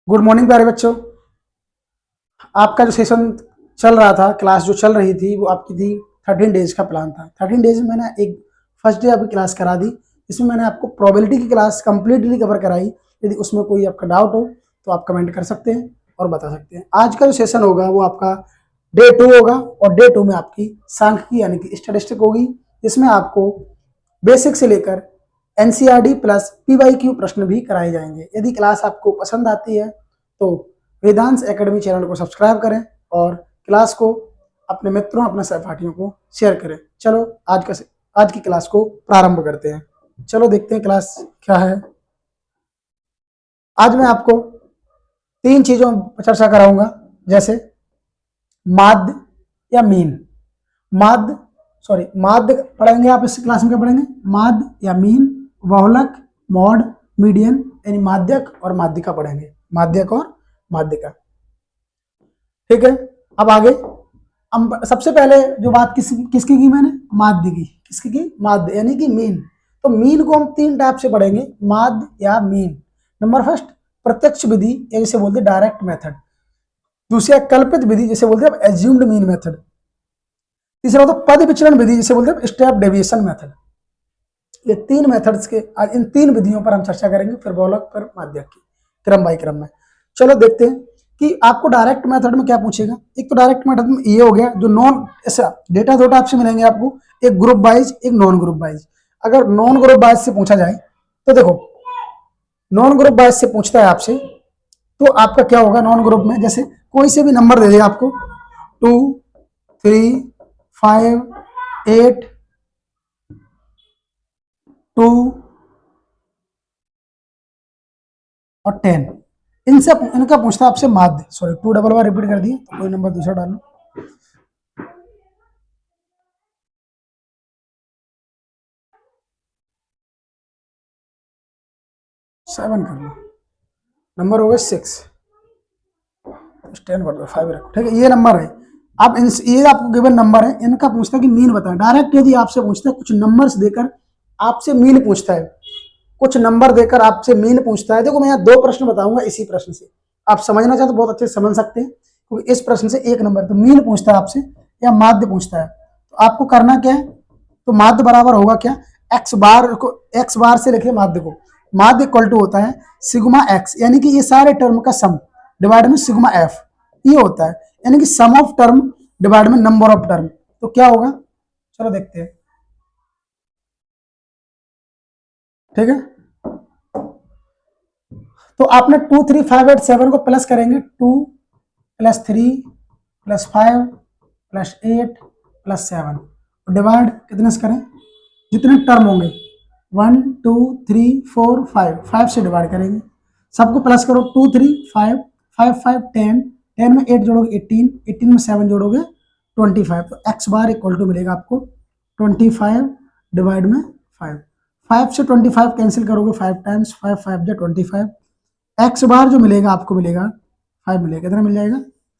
Good morning प्यारे बच्चों। आपका जो सेशन चल रहा था, क्लास जो चल रही थी वो आपकी थी 13 डेज का प्लान था। 13 डेज में मैंने एक फर्स्ट डे आपकी क्लास करा दी। इसमें मैंने आपको प्रोबेबिलिटी की क्लास कंप्लीटली कवर कराई। यदि उसमें कोई आपका डाउट हो तो आप कमेंट कर सकते हैं और बता सकते हैं। आज का जो सेशन होगा वो आपका डे 2 होगा और डे 2 में आपकी सांख्यिकी यानी कि स्टैटिस्टिक होगी, जिसमें आपको बेसिक से लेकर एनसीईआरटी प्लस पीवाईक्यू प्रश्न भी कराए जाएंगे। यदि क्लास आपको पसंद आती है तो वेदांश एकेडमी चैनल को सब्सक्राइब करें और क्लास को अपने मित्रों, अपने सहपाठियों को शेयर करें। चलो आज की क्लास को प्रारंभ करते हैं। चलो देखते हैं क्लास क्या है। आज मैं आपको 3 चीजों पर चर्चा कराऊंगा, जैसे माध्य या मीन। माध्य पढ़ेंगे आप इस क्लास में। क्या पढ़ेंगे? माध्य या मीन, बहुलक, मॉड, मीडियन यानी माध्यक और माध्यिका पढ़ेंगे। माध्यक और माध्यिका, ठीक है। अब आगे हम सबसे पहले जो बात किसकी की मैंने? माध्य की। किसकी की? माध्य यानी कि मीन। तो मीन को हम 3 टाइप से पढ़ेंगे, माध्य या मीन। नंबर फर्स्ट प्रत्यक्ष विधि या जिसे बोलते हैं डायरेक्ट मेथड। दूसरा कल्पित विधि जिसे बोलते हैं एज्यूम्ड मीन मेथड। तीसरा होता है पद विचलन विधि जिसे बोलते हैं स्टेप डेविएशन मेथड। ये 3 मेथड्स के आज इन 3 विधियों पर हम चर्चा करेंगे, फिर बहुलक पर माध्यक की, क्रम बाय क्रम में। चलो देखते हैं कि आपको डायरेक्ट मेथड में क्या पूछेगा। एक तो डायरेक्ट मेथड में ये हो गया जो नॉन, ऐसा डेटा 2 टाइप से मिलेंगे आपको, एक ग्रुप वाइज एक नॉन ग्रुप वाइज। अगर नॉन ग्रुप वाइज से पूछा जाए तो देखो, नॉन ग्रुप वाइज से पूछता है आपसे तो आपका क्या होगा नॉन ग्रुप में, जैसे कोई से भी नंबर दे दे आपको 2, 3, 5, 8, 2 और 10, इनसे इनका पूछता है आपसे माध्य। सॉरी 2 डबल बार रिपीट कर दिए तो कोई नंबर दूसरा डाल लो। 7 कर लो, नंबर हो गए 6, 10 कर दो, 5 रखो, ठीक है। ये नंबर है। अब ये आपको गिवन नंबर है, इनका पूछता है कि मीन बताएं। डायरेक्ट यदि आपसे पूछता है कुछ नंबर्स देकर आपसे मीन पूछता है, कुछ नंबर देकर आपसे मीन पूछता है। देखो मैं यहाँ 2 प्रश्न बताऊंगा, इसी प्रश्न से आप समझना चाहते तो बहुत अच्छे से समझ सकते हैं, क्योंकि इस प्रश्न से 1 नंबर तो मीन पूछता है आपसे या माध्य पूछता है। तो आपको करना क्या है, तो माध्य बराबर होगा क्या, एक्स बार से लिखे माध्य को। माध्य इक्वल टू होता है सिग्मा एक्स, यानी कि ये सारे टर्म का सम डिवाइड में सिग्मा एफ, ये होता है यानी कि सम ऑफ टर्म डिवाइड में नंबर ऑफ टर्म। तो क्या होगा, चलो देखते हैं, ठीक है। तो आपने 2, 3, 5, 8, 7 को प्लस करेंगे, 2 + 3 + 5 + 8 + 7, डिवाइड कितने से करें, जितने टर्म होंगे 1, 2, 3, 4, 5 से डिवाइड करेंगे। सबको प्लस करो, 2, 3, 5, 5, 5, 10, 10 में 8 जोड़ोगे 18, 18 में 7 जोड़ोगे 25। तो एक्स बार इक्वल टू मिलेगा आपको 25 डिवाइड में 5। 5 से 25 कैंसिल करोगे 5 टाइम्स, 5 5 जा 25। एक्स बार जो मिलेगा आपको मिलेगा 5 मिलेगा। कितना मिल जाएगा?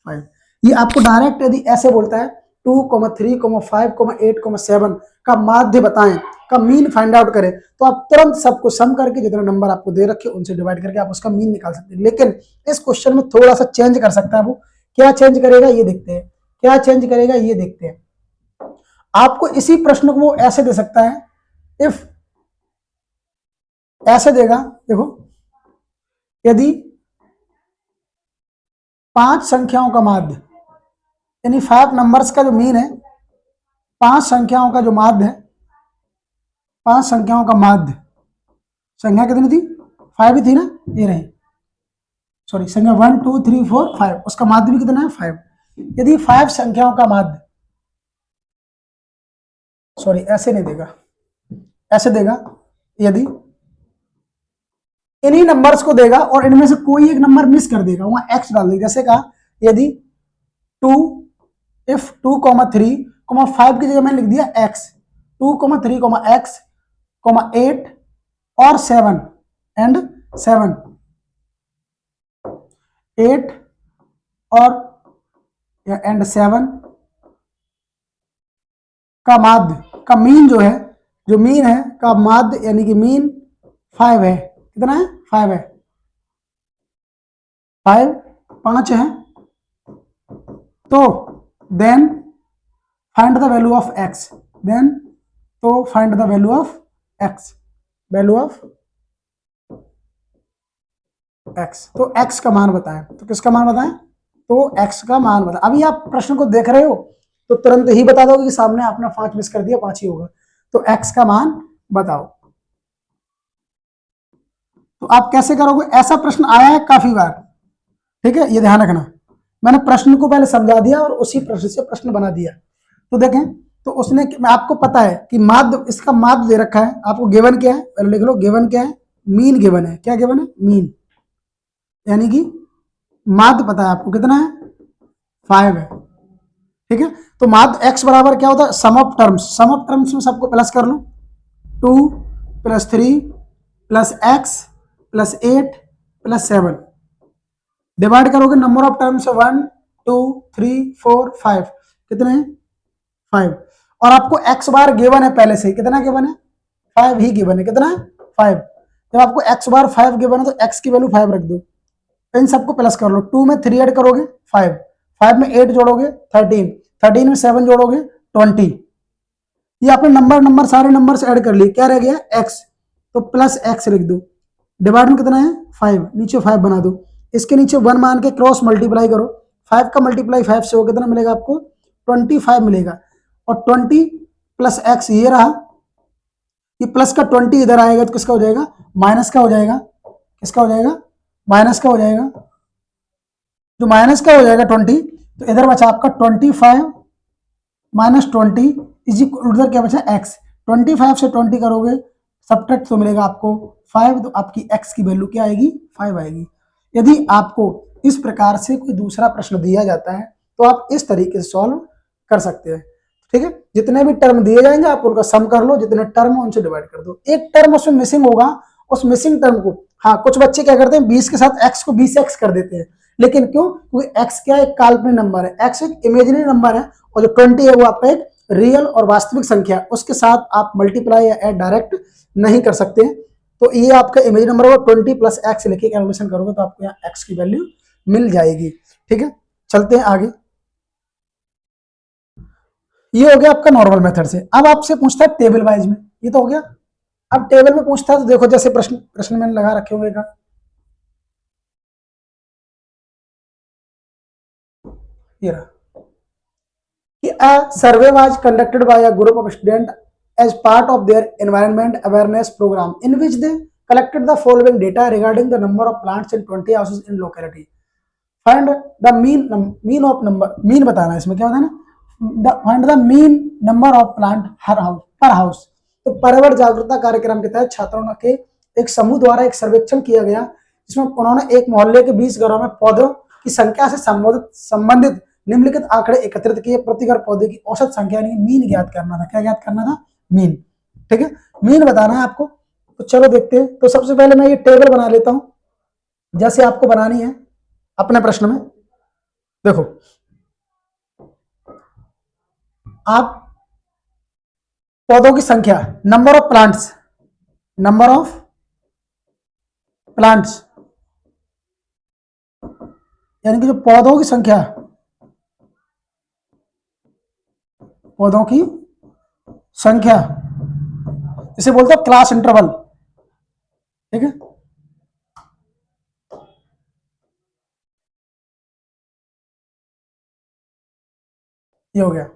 5। ये आपको डायरेक्ट यदि ऐसे बोलता है 2, 3, 5, 8, 7 का माध्य बताएं, का मीन फाइंड आउट करें, तो आप तुरंत सबको सम करके जितने नंबर आपको दे रखे उनसे डिवाइड करके आप उसका मीन निकाल सकते हैं। लेकिन इस क्वेश्चन में थोड़ा सा चेंज कर सकता है। वो क्या चेंज करेगा ये देखते हैं, क्या चेंज करेगा ये देखते हैं। आपको इसी प्रश्न को वो ऐसे दे सकता है, इफ ऐसे देगा, देखो यदि 5 संख्याओं का माध्य, यानी 5 नंबर्स का जो मीन है, 5 संख्याओं का जो माध्य है, 5 संख्याओं का माध्य, संख्या कितनी थी? 5 ही थी ना, ये रही, सॉरी संख्या 1, 2, 3, 4, 5, उसका माध्य भी कितना है? 5। यदि 5 संख्याओं का माध्य, सॉरी ऐसे नहीं देगा, ऐसे देगा, यदि इन्हीं नंबर्स को देगा और इनमें से कोई एक नंबर मिस कर देगा, वहां एक्स डाल देगा। जैसे कहा यदि 2, इफ 2, 3, 5 की जगह मैंने लिख दिया एक्स, 2, 3, एक्स, 8 और 7 एंड 7, 8 और एंड 7 का माध्य का मीन जो है, जो मीन है का माध्य यानी कि मीन 5 है। कितना है? 5 है। 5 5 है, तो then find the value of x, then तो find the value of x, value of x, तो x का मान बताएं। तो किसका मान बताएं? तो x का मान बताएं। अभी आप प्रश्न को देख रहे हो तो तुरंत ही बता दोगे कि सामने आपने 5 मिस कर दिया, 5 ही होगा। तो x का मान बताओ। तो आप कैसे करोगे? ऐसा प्रश्न आया है काफी बार, ठीक है, ये ध्यान रखना। मैंने प्रश्न को पहले समझा दिया और उसी प्रश्न से प्रश्न बना दिया। तो देखें, तो उसने, आपको पता है कि माध्य, इसका माध्य दे रखा है आपको। गिवन क्या है? पहले लिख लो, गिवन क्या है? मीन गिवन है। क्या गिवन है? मीन, यानी कि माध्य पता है आपको कितना है? 5 है, ठीक है। तो माध्य x बराबर क्या होता है? Sum of terms, sum of terms में सबको प्लस कर लो। 2 + 3 + x + 8 + 7, डिवाइड करोगे नंबर ऑफ टर्म्स 1 2 3 4 5, कितने हैं? 5। और आपको x बार गिवन है पहले से, कितना गिवन है? 5 ही गिवन है। कितना है? 5। जब आपको x बार 5 गिवन है तो x की वैल्यू 5 रख दो, इन सबको प्लस कर लो। 2 में 3 ऐड करोगे 5, 5 में 8 जोड़ोगे 13, 13 में 7 जोड़ोगे 20। ये आपने नंबर सारे नंबर से ऐड कर लिए, क्या रह गया? x, तो प्लस x लिख दो। डिवाइड में कितना है? 5, नीचे 5 बना दो, इसके नीचे 1 मान के क्रॉस मल्टीप्लाई करो। 5 का मल्टीप्लाई 5 से हो कितना मिलेगा आपको? 25 मिलेगा। और 20 + x ये रहा, ये प्लस का 20 इधर आएगा तो किसका हो जाएगा? माइनस का हो जाएगा। किसका हो जाएगा? माइनस का हो जाएगा। जो माइनस का हो जाएगा 20, तो इधर बचा आपका 25 - 20 इज इक्वल, उधर क्या बचा? x। 25 से 20 करोगे सब्ट्रैक्ट तो मिलेगा आपको 5, तो आपकी x की वैल्यू क्या आएगी? 5 आएगी। यदि आपको इस प्रकार से कोई दूसरा प्रश्न दिया जाता है तो आप इस तरीके से सॉल्व कर सकते हैं, ठीक है। जितने भी टर्म दिए जाएंगे आप उनका सम कर लो, जितने टर्म हो उनसे डिवाइड कर दो। एक टर्म उसमें मिसिंग होगा, उस मिसिंग टर्म को, हाँ, कुछ बच्चे क्या करते हैं 20 के साथ x को 20x कर देते हैं, लेकिन क्यों? क्योंकि x क्या है? एक काल्पनिक नंबर है, x एक इमेजिनरी नंबर है, और जो 20 है वो आपका एक रियल और वास्तविक संख्या, उसके साथ आप मल्टीप्लाई या ऐड डायरेक्ट नहीं कर सकते। तो ये आपका इमेजिनरी नंबर होगा। 20 + x लिखे कैलकुलेशन करोगे तो आपको यहाँ x की वैल्यू मिल जाएगी, ठीक है। चलते हैं आगे। ये हो गया आपका नॉर्मल मेथड से। अब आपसे पूछता है टेबल वाइज में, ये तो हो गया। अब टेबल में पूछता है तो देखो, जैसे प्रश्न मैंने लगा रखे होंगे का, ये रहा कि a survey was conducted by a group of students as part of their environment awareness program in which they collected the following data regarding the number of plants in 20 houses in locality. Find the mean of number, mean बताना है इसमें, क्या बताना? Find the mean number of plant her house, पर house. तो पर्यावरण जागरूकता कार्यक्रम के तहत छात्रों के एक समूह द्वारा एक सर्वेक्षण किया गया, जिसमें उन्होंने एक मोहल्ले के 20 घरों में पौधों की संख्या से संबंधित निम्नलिखित आंकड़े एकत्रित किए। प्रति घर पौधे की औसत संख्या यानी मीन ज्ञात करना था। क्या ज्ञात करना था? मीन, ठीक है, मीन बताना है आपको। तो चलो देखते हैं। तो सबसे पहले मैं ये टेबल बना लेता हूं, जैसे आपको बनानी है अपने प्रश्न में। देखो, आप पौधों की संख्या, number of plants, number of plants यानी कि जो पौधों की संख्या, पौधों की संख्या, इसे बोलते हैं क्लास इंटरवल, ठीक है। ये हो गया।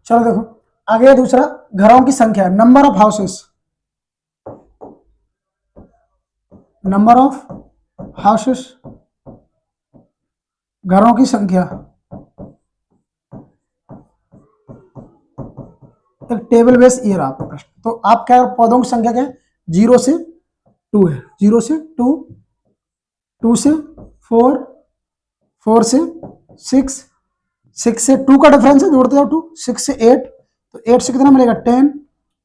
चलो देखो, आगे दूसरा, घरों की संख्या, number of houses, number of houses, घरों की संख्या। एक टेबल बेस ये रहा आपका प्रश्न। तो आप क्या, पौधों की संख्या क्या है? 0 से 2 है, 0 से 2, 2 से 4, 4 से 6, 6 से 2 का डिफरेंस है, जोड़ते जाओ 2, 6 से 8, तो 8 से कितना मिलेगा? 10,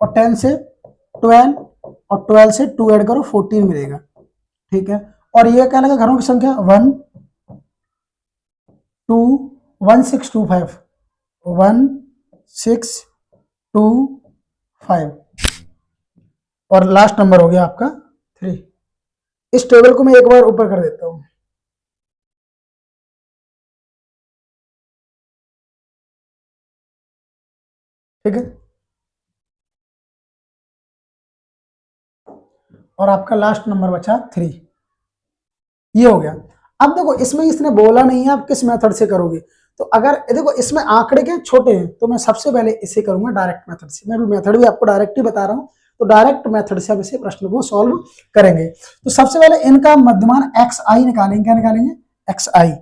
और 10 से 12, और 12 से 2 ऐड करो 14 मिलेगा, ठीक है। और ये क्या लगा? घरों की संख्या 1 2 1625 1625 और लास्ट नंबर हो गया आपका 3। इस टेबल को मैं एक बार ऊपर कर देता हूं। ठीक है, और आपका लास्ट नंबर बचा 3। ये हो गया। अब देखो इसमें इसने बोला नहीं है आप किस मेथड से करोगे, तो अगर देखो इसमें आंकड़े क्या छोटे हैं तो मैं सबसे पहले इसे करूंगा डायरेक्ट मेथड से। मैं भी मेथड भी आपको डायरेक्ट ही बता रहा हूं, तो डायरेक्ट मेथड से अब इसे प्रश्न को सॉल्व करेंगे। तो सबसे पहले इनका मध्यमान एक्स आई निकालेंगे। क्या निकालेंगे? एक्स आई।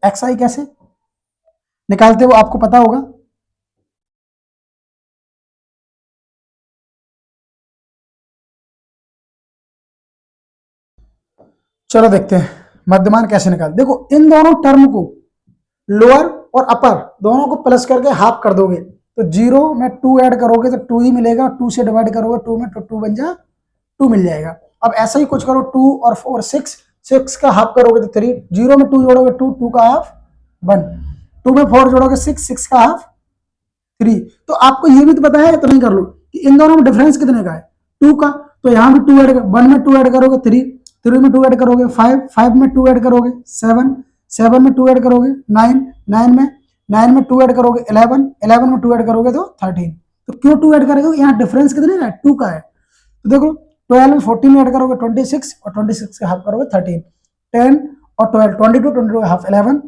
एक्स आई कैसे निकालते हो आपको पता होगा। चलो देखते हैं मध्यमान कैसे निकाल। देखो इन दोनों टर्म को लोअर और अपर दोनों को प्लस करके हाफ कर दोगे तो 0 में 2 ऐड करोगे तो 2 ही मिलेगा। 2 से डिवाइड करोगे 2 में तो 2 बन जा 2 मिल जाएगा। अब ऐसा ही कुछ करो 2 और 4 6 6 का हाफ करोगे तो 3। 0 में 2 जोड़ोगे 2 2 का हाफ 1। 2 में 4 जोड़ोगे 6 6 का हाफ 3। तो आपको ये भी तो पता है तो नहीं कर लो कि इन दोनों में डिफरेंस कितने का है 2 का। तो यहाँ भी 2 ऐड 1 में 2 ऐड करोगे 3 3 में 2 ऐड करोगे 5 5 में 2 ऐड करोगे 7 7 में 2 ऐड करोगे 9 9 में 2 ऐड करोगे 11 11 में 2 ऐड करोगे तो 13। तो क्यों 2 ऐड करोगे? यहाँ डिफरेंस कितने का है 2 का है। तो देखो 12 में 14 में ऐड करोगे 26 और 26 का हाफ करोगे 13। 10 और 12 22 का हाफ 11।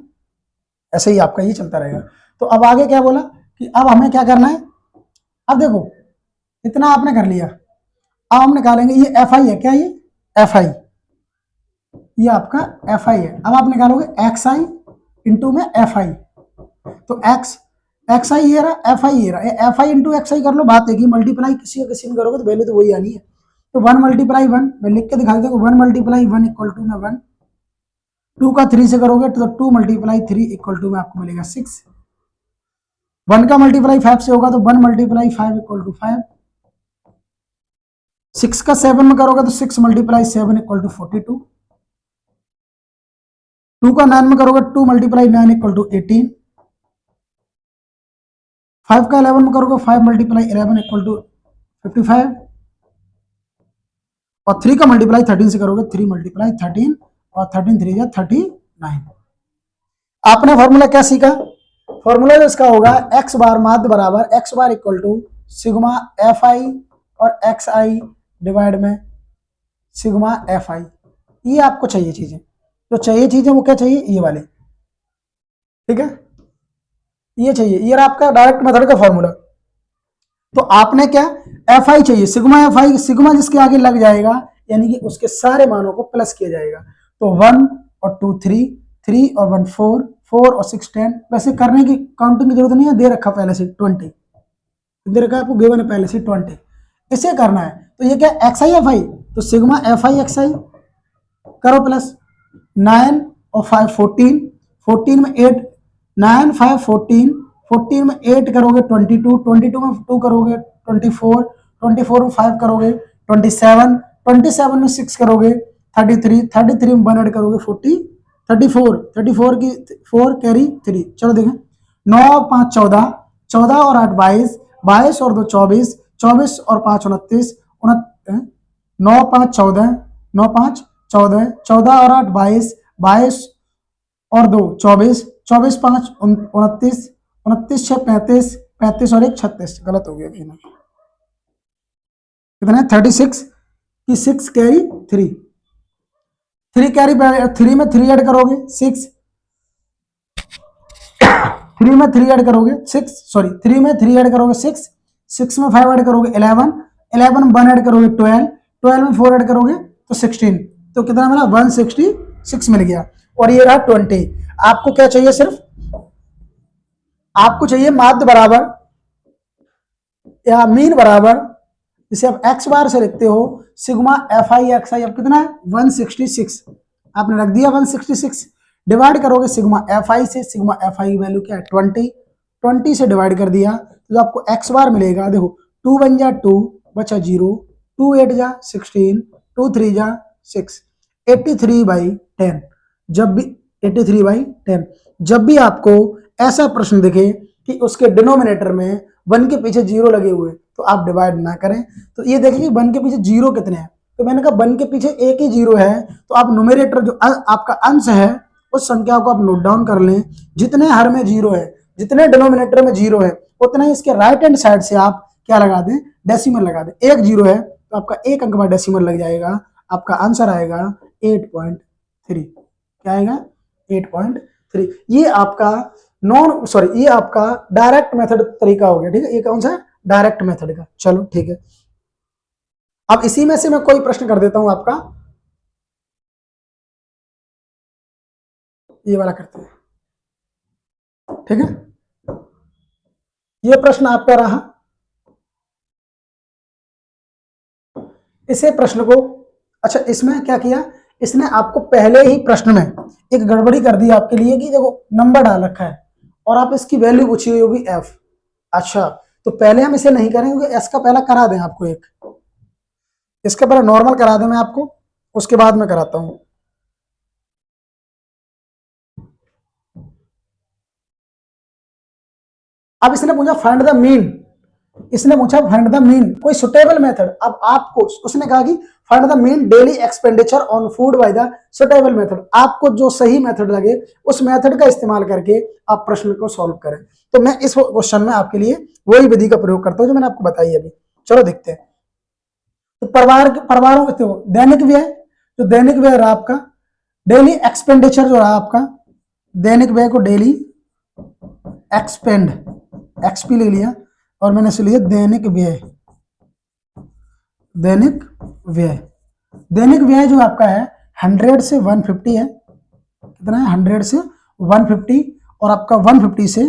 ऐसे ही आपका ये चलता रहेगा। तो अब आगे क्या बोला कि अब हमें क्या करना है। अब देखो इतना आपने कर लिया, अब हम निकालेंगे ये एफ आई है। क्या ये एफ आई, ये आपका एफ आई है। अब आप निकालोगे एक्स आई इंटू में एफ आई। तो एक्स एक्स आई ये रहा, एफ आई ये रहा। एफ आई इंटू एक्स आई कर लो, बात है कि मल्टीप्लाई किसी का किसी में करोगे तो वैल्यू तो वही आनी है। तो 1 मल्टीप्लाई 1 मैं लिख के दिखा देता हूँ। 1 मल्टीप्लाई 1 इक्वल टू में 1। 2 का 3 से करोगे तो 2 मल्टीप्लाई 3 इक्वल टू में आपको मिलेगा 6। 1 का मल्टीप्लाई 5 से होगा तो 1 मल्टीप्लाई 5 इक्वल टू 5। 6 का 7 में करोगे तो 6 मल्टीप्लाई 7 इक्वल टू 42। 2 का 9 में करोगे 2 मल्टीप्लाई 9 इक्वल टू 18। 5 का 11 में करोगे 5 मल्टीप्लाई 11 इक्वल टू 55। और 3 का मल्टीप्लाई 13 से करोगे 3 मल्टीप्लाई 13 और 13 3 या 39। आपने फॉर्मूला क्या सीखा? फॉर्मूला इसका होगा एक्स बार माध्य बराबर x bar equal to sigma f i और एक्स आई डिवाइड में सिग्मा एफ आई। ये आपको चाहिए चीजें, जो चाहिए चीजें वो क्या चाहिए ये वाले। ठीक है, ये चाहिए, ये आपका डायरेक्ट मेथड का फॉर्मूला। तो आपने क्या एफ आई चाहिए सिग्मा एफ आई, सिग्मा जिसके आगे लग जाएगा यानी कि उसके सारे मानों को प्लस किया जाएगा। तो 1 और 2 3 3 और 1 4 4 और 6 10। वैसे करने की काउंटिंग की जरूरत नहीं है, दे रखा पहले से 20 दे रखा है आपको, गिवन है पहले से 20। इसे करना है तो ये क्या एक्स आई एफ आई, तो सिग्मा एफ आई एक्स आई करो प्लस 9 और 5 14 14 में 8 9 5 14 14 में 8 करोगे 22 22 में 2 करोगे 24 24 में 5 करोगे 27 27 में 6 करोगे 33 33 में 1 ऐड करोगे 40 34 34 की 4 कैरी 3। चलो देखें 9 5 14 14 और 8 22 22 और 2 24 24 और 5 29 9 5 14 9 5 14 14 और 8 22 22 और 2 24 24 5 29 29 6 35 35 और 1 36। गलत हो गया कहीं ना कितना 36 की 6 कैरी 3 3 कैरी 3 में 3 ऐड करोगे 6 3 में 3 ऐड करोगे 6 सॉरी 3 में 3 ऐड करोगे 6 6 में 5 ऐड करोगे 11 11 में 1 ऐड करोगे 12 12 में 4 ऐड करोगे तो 16। तो कितना मिला 166 मिल गया। और ये रहा 20। आपको क्या चाहिए, सिर्फ आपको चाहिए माध्य बराबर या मीन बराबर, जिसे आप एक्स बार से लिखते हो सिग्मा एफ आई एक्स आई। अब कितना है 166 आपने रख दिया 166। डिवाइड करोगे सिग्मा एफ आई से, सिग्मा एफ आई की वैल्यू क्या है 20 20 से डिवाइड कर दिया तो आपको एक्स बार मिलेगा। देखो 2 1 जा 2 बचा 0 2 8 जा 16 2 3 जा 6 83/10। जब भी 83/10 जब भी आपको ऐसा प्रश्न दिखे कि उसके डिनोमिनेटर में 1 के पीछे 0 लगे हुए, तो आप डिवाइड ना करें। तो ये देखिए कि 1 के पीछे 0 कितने हैं, तो मैंने कहा 1 के पीछे एक ही 0 है, तो आप न्यूमरेटर जो आपका अंश है उस संख्या को आप नोट डाउन कर लें। जितने हर में 0 है, जितने डिनोमिनेटर में 0 है, उतना ही इसके राइट हैंड साइड से आप क्या लगा दें, डेसिमल लगा दें। एक 0 है तो आपका एक अंक का डेसिमल लग जाएगा, आपका आंसर आएगा 8.3। क्या आएगा? 8.3। ये आपका ये आपका डायरेक्ट मेथड तरीका हो गया। ठीक है, ये कौन सा है? डायरेक्ट मेथड का। चलो ठीक है, अब इसी में से मैं कोई प्रश्न कर देता हूं आपका, ये वाला करते हैं। ठीक है, ये प्रश्न आपका रहा। इसे प्रश्न को, अच्छा इसमें क्या किया, इसने आपको पहले ही प्रश्न में एक गड़बड़ी कर दी आपके लिए कि देखो नंबर डाल रखा है और आप इसकी वैल्यू पूछी हुई होगी f। अच्छा, तो पहले हम इसे नहीं करेंगे क्योंकि s का पहला करा दें आपको, एक इसका पहले नॉर्मल करा दें मैं आपको, उसके बाद में कराता हूं। अब इसने पूछा फाइंड द मीन, इसने पूछा फाइंड द मीन, कोई सुटेबल मेथड। अब आपको उसने कहा कि find the mean daily expenditure on food by the suitable method. आपको जो सही मेथड लगे उस मेथड का इस्तेमाल करके आप प्रश्न को सॉल्व करें। तो मैं इस क्वेश्चन में आपके लिए वही विधि का प्रयोग करता हूं जो मैंने आपको बताई अभी। चलो देखते हैं। तो परिवारों के दैनिक व्यय, जो दैनिक व्यय रहा आपका, डेली एक्सपेंडिचर जो रहा आपका, दैनिक व्यय को डेली एक्सपेंड, एक्सपी ले लिया और मैंने इसे लिया दैनिक व्यय। दैनिक व्यय, दैनिक व्यय जो आपका है 100 से 150 है। कितना है? 100 से 150, और आपका 150 से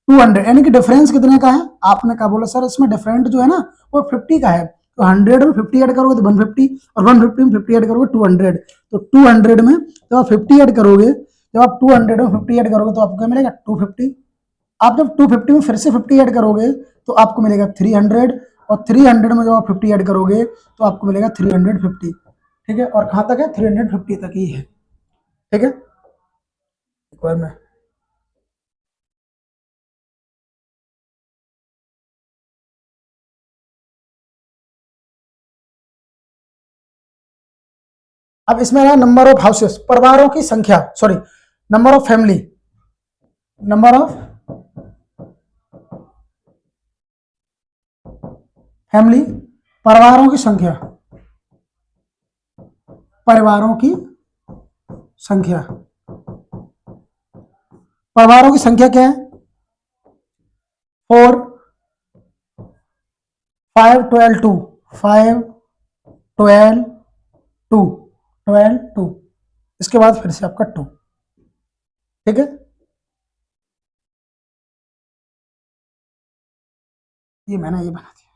200, यानी कि डिफरेंस कितने का है? आपने कहा बोला सर इसमें डिफरेंट जो है ना वो 50 का है, तो 100 में 50 ऐड करोगे तो 150, और 150 में 50 ऐड करोगे 200, तो 200 में जब आप 50 ऐड करोगे, जब आप 200 में 50 ऐड करोगे तो आपको क्या मिलेगा? 250। आप जब 250 में फिर से 50 ऐड करोगे तो आपको मिलेगा 300, और 300 में जब आप 50 ऐड करोगे तो आपको मिलेगा 350। ठीक है, और कहां तक है? 350 तक ही है। ठीक है, एक बार मैं अब इसमें है नंबर ऑफ हाउसेस, परिवारों की संख्या, sorry number of family, number of family, परिवारों की संख्या, परिवारों की संख्या, परिवारों की संख्या क्या है? 4, 5, 12, 2, 5, 12, 2, 12, 2, इसके बाद फिर से आपका 2। ठीक है, ये मैंने ये बना दिया।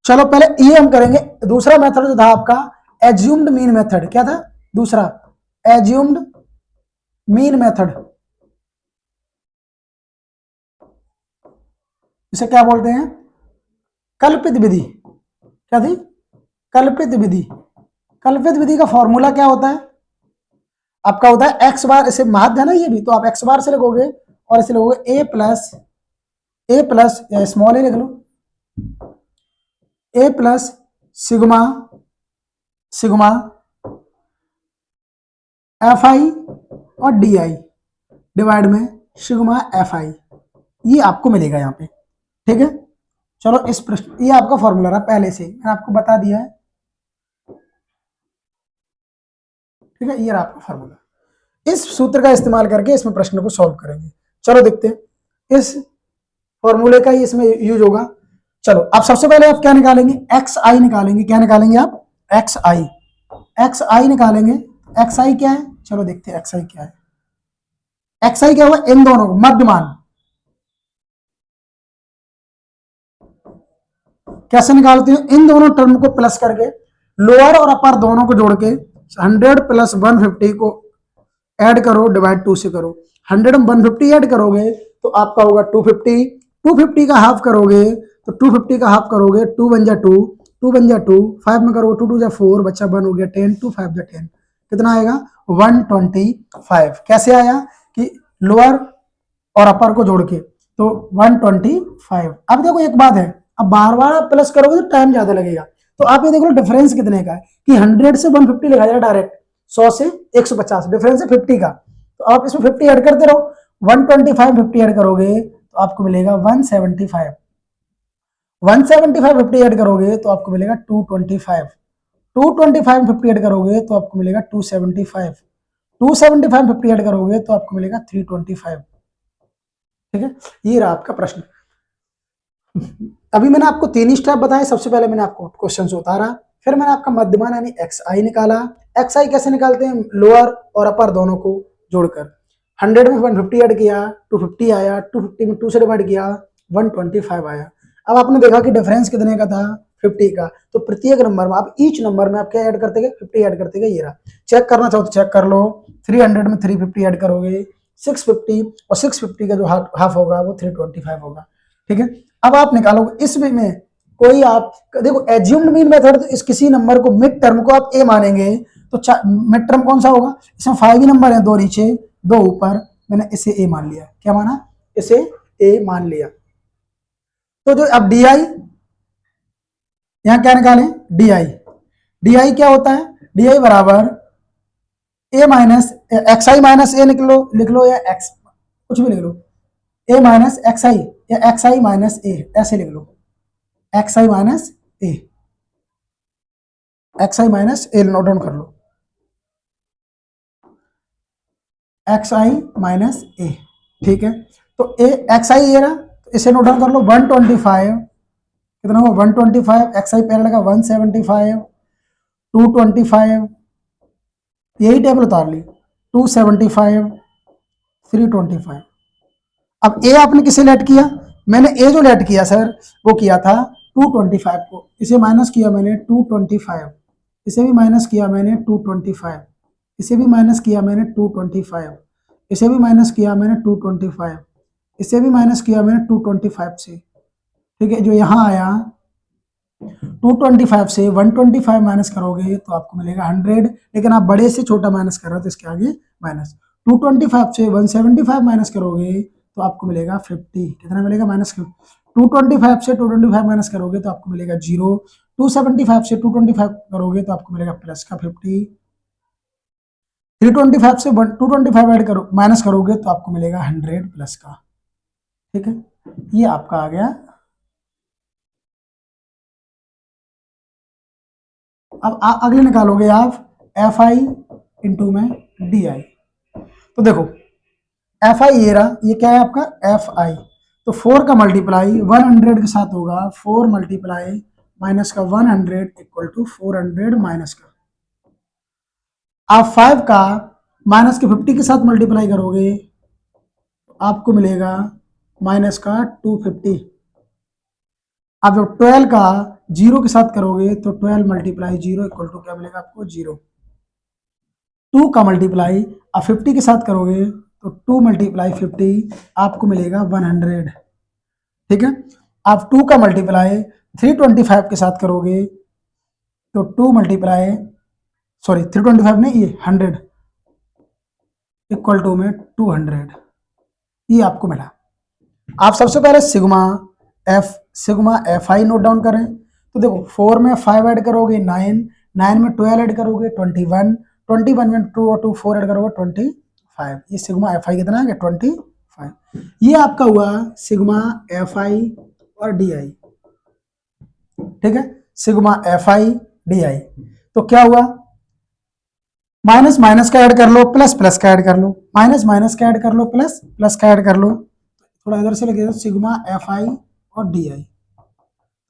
चलो पहले ये हम करेंगे। दूसरा मेथड जो था आपका एज्यूम्ड मीन मेथड, क्या था दूसरा? Assumed mean method. इसे क्या बोलते हैं? कल्पित विधि। क्या थी? कल्पित विधि। कल्पित विधि का फॉर्मूला क्या होता है आपका? होता है एक्स बार, इसे माध्य है ना ये भी, तो आप एक्स बार से लिखोगे और इसे लिखोगे ए प्लस या स्मॉल ए लिख लो, a plus sigma, sigma f i और डी आई डिवाइड में सिग्मा एफ आई, ये आपको मिलेगा यहाँ पे। ठीक है, चलो इस प्रश्न, ये आपका फॉर्मूला रहा पहले से, मैंने आपको बता दिया है। ठीक है, ये रहा आपका फॉर्मूला। इस सूत्र का इस्तेमाल करके इसमें प्रश्न को सॉल्व करेंगे। चलो देखते हैं, इस फॉर्मूले का ही इसमें यूज होगा। चलो अब सबसे पहले आप क्या निकालेंगे? एक्स आई निकालेंगे। क्या निकालेंगे आप? एक्स आई, एक्स आई निकालेंगे। एक्स आई क्या है? चलो देखते हैं एक्स आई क्या है। एक्स आई क्या हुआ? इन दोनों को मध्यमान। कैसे निकालते हैं? इन दोनों टर्म को प्लस करके, लोअर और अपर दोनों को जोड़ के 100 प्लस 150 को ऐड करो, डिवाइड 2 से करो। 100 में 150 ऐड करोगे तो आपका होगा 250। 250 का हाफ करोगे तो 250 का हाफ करोगे, 2 बन जा 2, 2 बन जा 2, 5 में करोगे 2 2 जा 4, बच्चा 1 हो गया 10, 2 5 जा 10, कितना आएगा? 125। कैसे आया कि लोअर और अपर को जोड़ के, तो 125। अब देखो एक बात है, अब बार बार आप प्लस करोगे तो टाइम ज्यादा लगेगा, तो आप ये देख लो डिफरेंस कितने का है कि 100 से 150 लिखा जाएगा डायरेक्ट, 100 से 150, डिफरेंस है 50 का, तो आप इसमें 50 ऐड करते रहो, 125 50 ऐड करोगे तो आपको मिलेगा 175, 175 50 ऐड करोगे तो आपको मिलेगा 225, 225 50 ऐड करोगे तो आपको मिलेगा 275, 275 50 ऐड करोगे तो आपको मिलेगा 325। ठीक है, ये रहा आपका प्रश्न। अभी मैंने आपको 3 स्टेप बताए, सबसे पहले मैंने आपको क्वेश्चन उतारा, फिर मैंने आपका मध्यमान यानी एक्स आई निकाला। एक्स आई कैसे निकालते हैं, लोअर और अपर दोनों को जोड़कर, 100 में 150 ऐड किया 250 आया, 250 में 2 से डिवाइड किया 125 आया। अब आपने देखा कि डिफरेंस कितने का था, 50 का, तो प्रत्येक नंबर में आप ईच नंबर में आप क्या ऐड करते गए, 50 ऐड करते गए। ये रहा, चेक करना चाहो तो चेक कर लो, 300 में 350 ऐड करोगे 650, और 650 का जो हाफ होगा वो 325 होगा। ठीक है, अब आप निकालोगे इसमें में कोई, आप देखो एज्यूम्ड मीन मेथड, तो इस किसी नंबर को मिड टर्म को आप ए मानेंगे, तो मिड टर्म कौन सा होगा, इसमें 5 ही नंबर है, 2 नीचे 2 ऊपर, मैंने इसे ए मान लिया। क्या माना, इसे ए मान लिया। तो जो अब डी आई, यहां क्या निकालें, डी आई, डी आई क्या होता है, डी आई बराबर ए माइनस एक्स आई माइनस ए लिख लो या एक्स कुछ भी लिख लो, ए माइनस एक्स आई या एक्स आई माइनस ए, ऐसे लिख लो, एक्स आई माइनस ए, एक्स आई माइनस ए नोट डाउन कर लो, एक्स आई माइनस ए। ठीक है, तो ए एक्स आई ये रहा, तो इसे नोट डाउन कर लो, 125 कितना होगा 125, एक्स आई पहले लगा 175, 225, यही टेबल उतार ली, 275, 325। अब ए आपने किसे लेट किया, मैंने ए जो लेट किया सर वो किया था 225 को, इसे माइनस किया मैंने 225, इसे भी माइनस किया मैंने 225, इसे भी माइनस किया मैंने 225, इसे भी माइनस किया मैंने 225, इसे भी माइनस किया मैंने 225 से। ठीक है, जो यहाँ आया 225 से 125 माइनस करोगे तो आपको मिलेगा 100, लेकिन आप बड़े से छोटा माइनस कर रहे हो तो इसके आगे माइनस, 225 से 175 माइनस करोगे तो आपको मिलेगा 50, कितना मिलेगा माइनस, 225 से 225 माइनस करोगे तो आपको मिलेगा 0, 275 से 225 करोगे तो आपको मिलेगा प्लस का 50, 325 से 225 ऐड करो माइनस करोगे तो आपको मिलेगा 100 प्लस का। ठीक है, ये आपका आ गया। अब अगले निकालोगे आप एफ आई इंटू में डी आई, तो देखो एफ आई ये रहा, ये क्या है आपका एफ आई, तो 4 का मल्टीप्लाई 100 के साथ होगा, 4 मल्टीप्लाई माइनस का 100 इक्वल टू 400 माइनस का, आप 5 का माइनस के 50 के साथ मल्टीप्लाई करोगे तो आपको मिलेगा माइनस का 250, आप जब 12 का 0 के साथ करोगे तो 12 मल्टीप्लाई 0 इक्वल टू क्या मिलेगा आपको 0, 2 का मल्टीप्लाई आप 50 के साथ करोगे तो 2 मल्टीप्लाई 50 आपको मिलेगा 100। ठीक है, आप 2 का मल्टीप्लाई 325 के साथ करोगे तो 2 मल्टीप्लाई सॉरी 325 नहीं, ये 100 इक्वल टू में 200, ये आपको मिला। आप सबसे पहले सिग्मा एफ आई नोट डाउन करें, तो देखो 4 में 5 ऐड करोगे 9, 9 में 12 ऐड करोगे 21, 21 में 2 और 2 4 ऐड करोगे 25, ये सिग्मा एफ आई कितना है 25। ये आपका हुआ सिग्मा एफ आई और डी आई। ठीक है, सिग्मा एफ आई डी आई, तो क्या हुआ, माइनस माइनस का ऐड कर लो, प्लस प्लस का ऐड कर लो, माइनस माइनस का ऐड कर लो, प्लस प्लस का ऐड कर लो, थोड़ा इधर से लगे सिग्मा एफ आई और डी आई,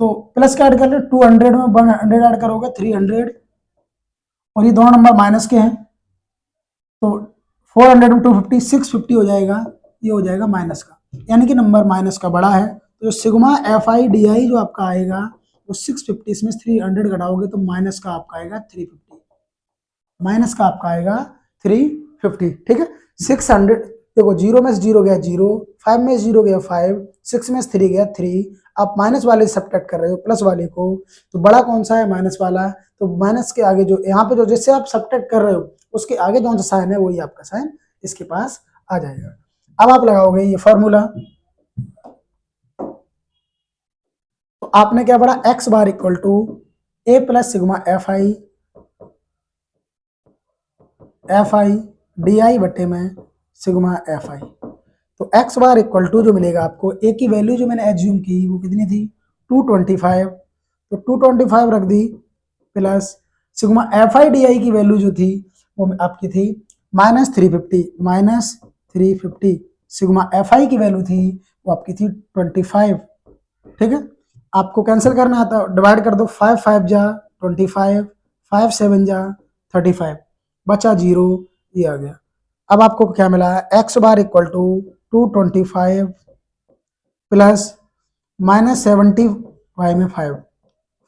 तो प्लस का ऐड कर लो, 200 में 100 ऐड करोगे 300, और ये दोनों नंबर माइनस के हैं तो 400 में 250 650 हो जाएगा, ये हो जाएगा माइनस का, यानी कि नंबर माइनस का बड़ा है, तो सिग्मा एफ आई डी आई जो आपका आएगा वो 650 में 300 घटाओगे तो माइनस का आपका आएगा 350, माइनस का आपका आएगा 350। ठीक है, 600 देखो 0 में 0 गया 0, 5 में 0 गया 5, 6 में 3 गया 3, आप माइनस वाले सब्ट्रैक्ट कर रहे हो प्लस वाले को, तो बड़ा कौन सा है माइनस वाला, तो माइनस के आगे जो यहाँ पे जो जिससे आप सब्ट्रैक्ट कर रहे हो उसके आगे जो साइन है वही आपका साइन इसके पास आ जाएगा। अब आप लगाओगे ये फॉर्मूला, तो आपने क्या पढ़ा, x bar equal to a plus sigma f i d i बटे में सिग्मा एफ आई। तो एक्स बार इक्वल टू जो मिलेगा आपको, ए की वैल्यू जो मैंने एज्यूम की वो कितनी थी, 225, तो 225 रख दी, plus sigma f i d i की वैल्यू जो थी वो आपकी थी -350, सिग्मा एफ आई की वैल्यू थी वो आपकी थी 25। ठीक है, आपको कैंसिल करना आता, डिवाइड कर दो, 5 5 जा 25, 5 7 जा 35, बचा 0, ये आ गया। अब आपको क्या मिला है, x bar equal to 225 plus -75 में 5,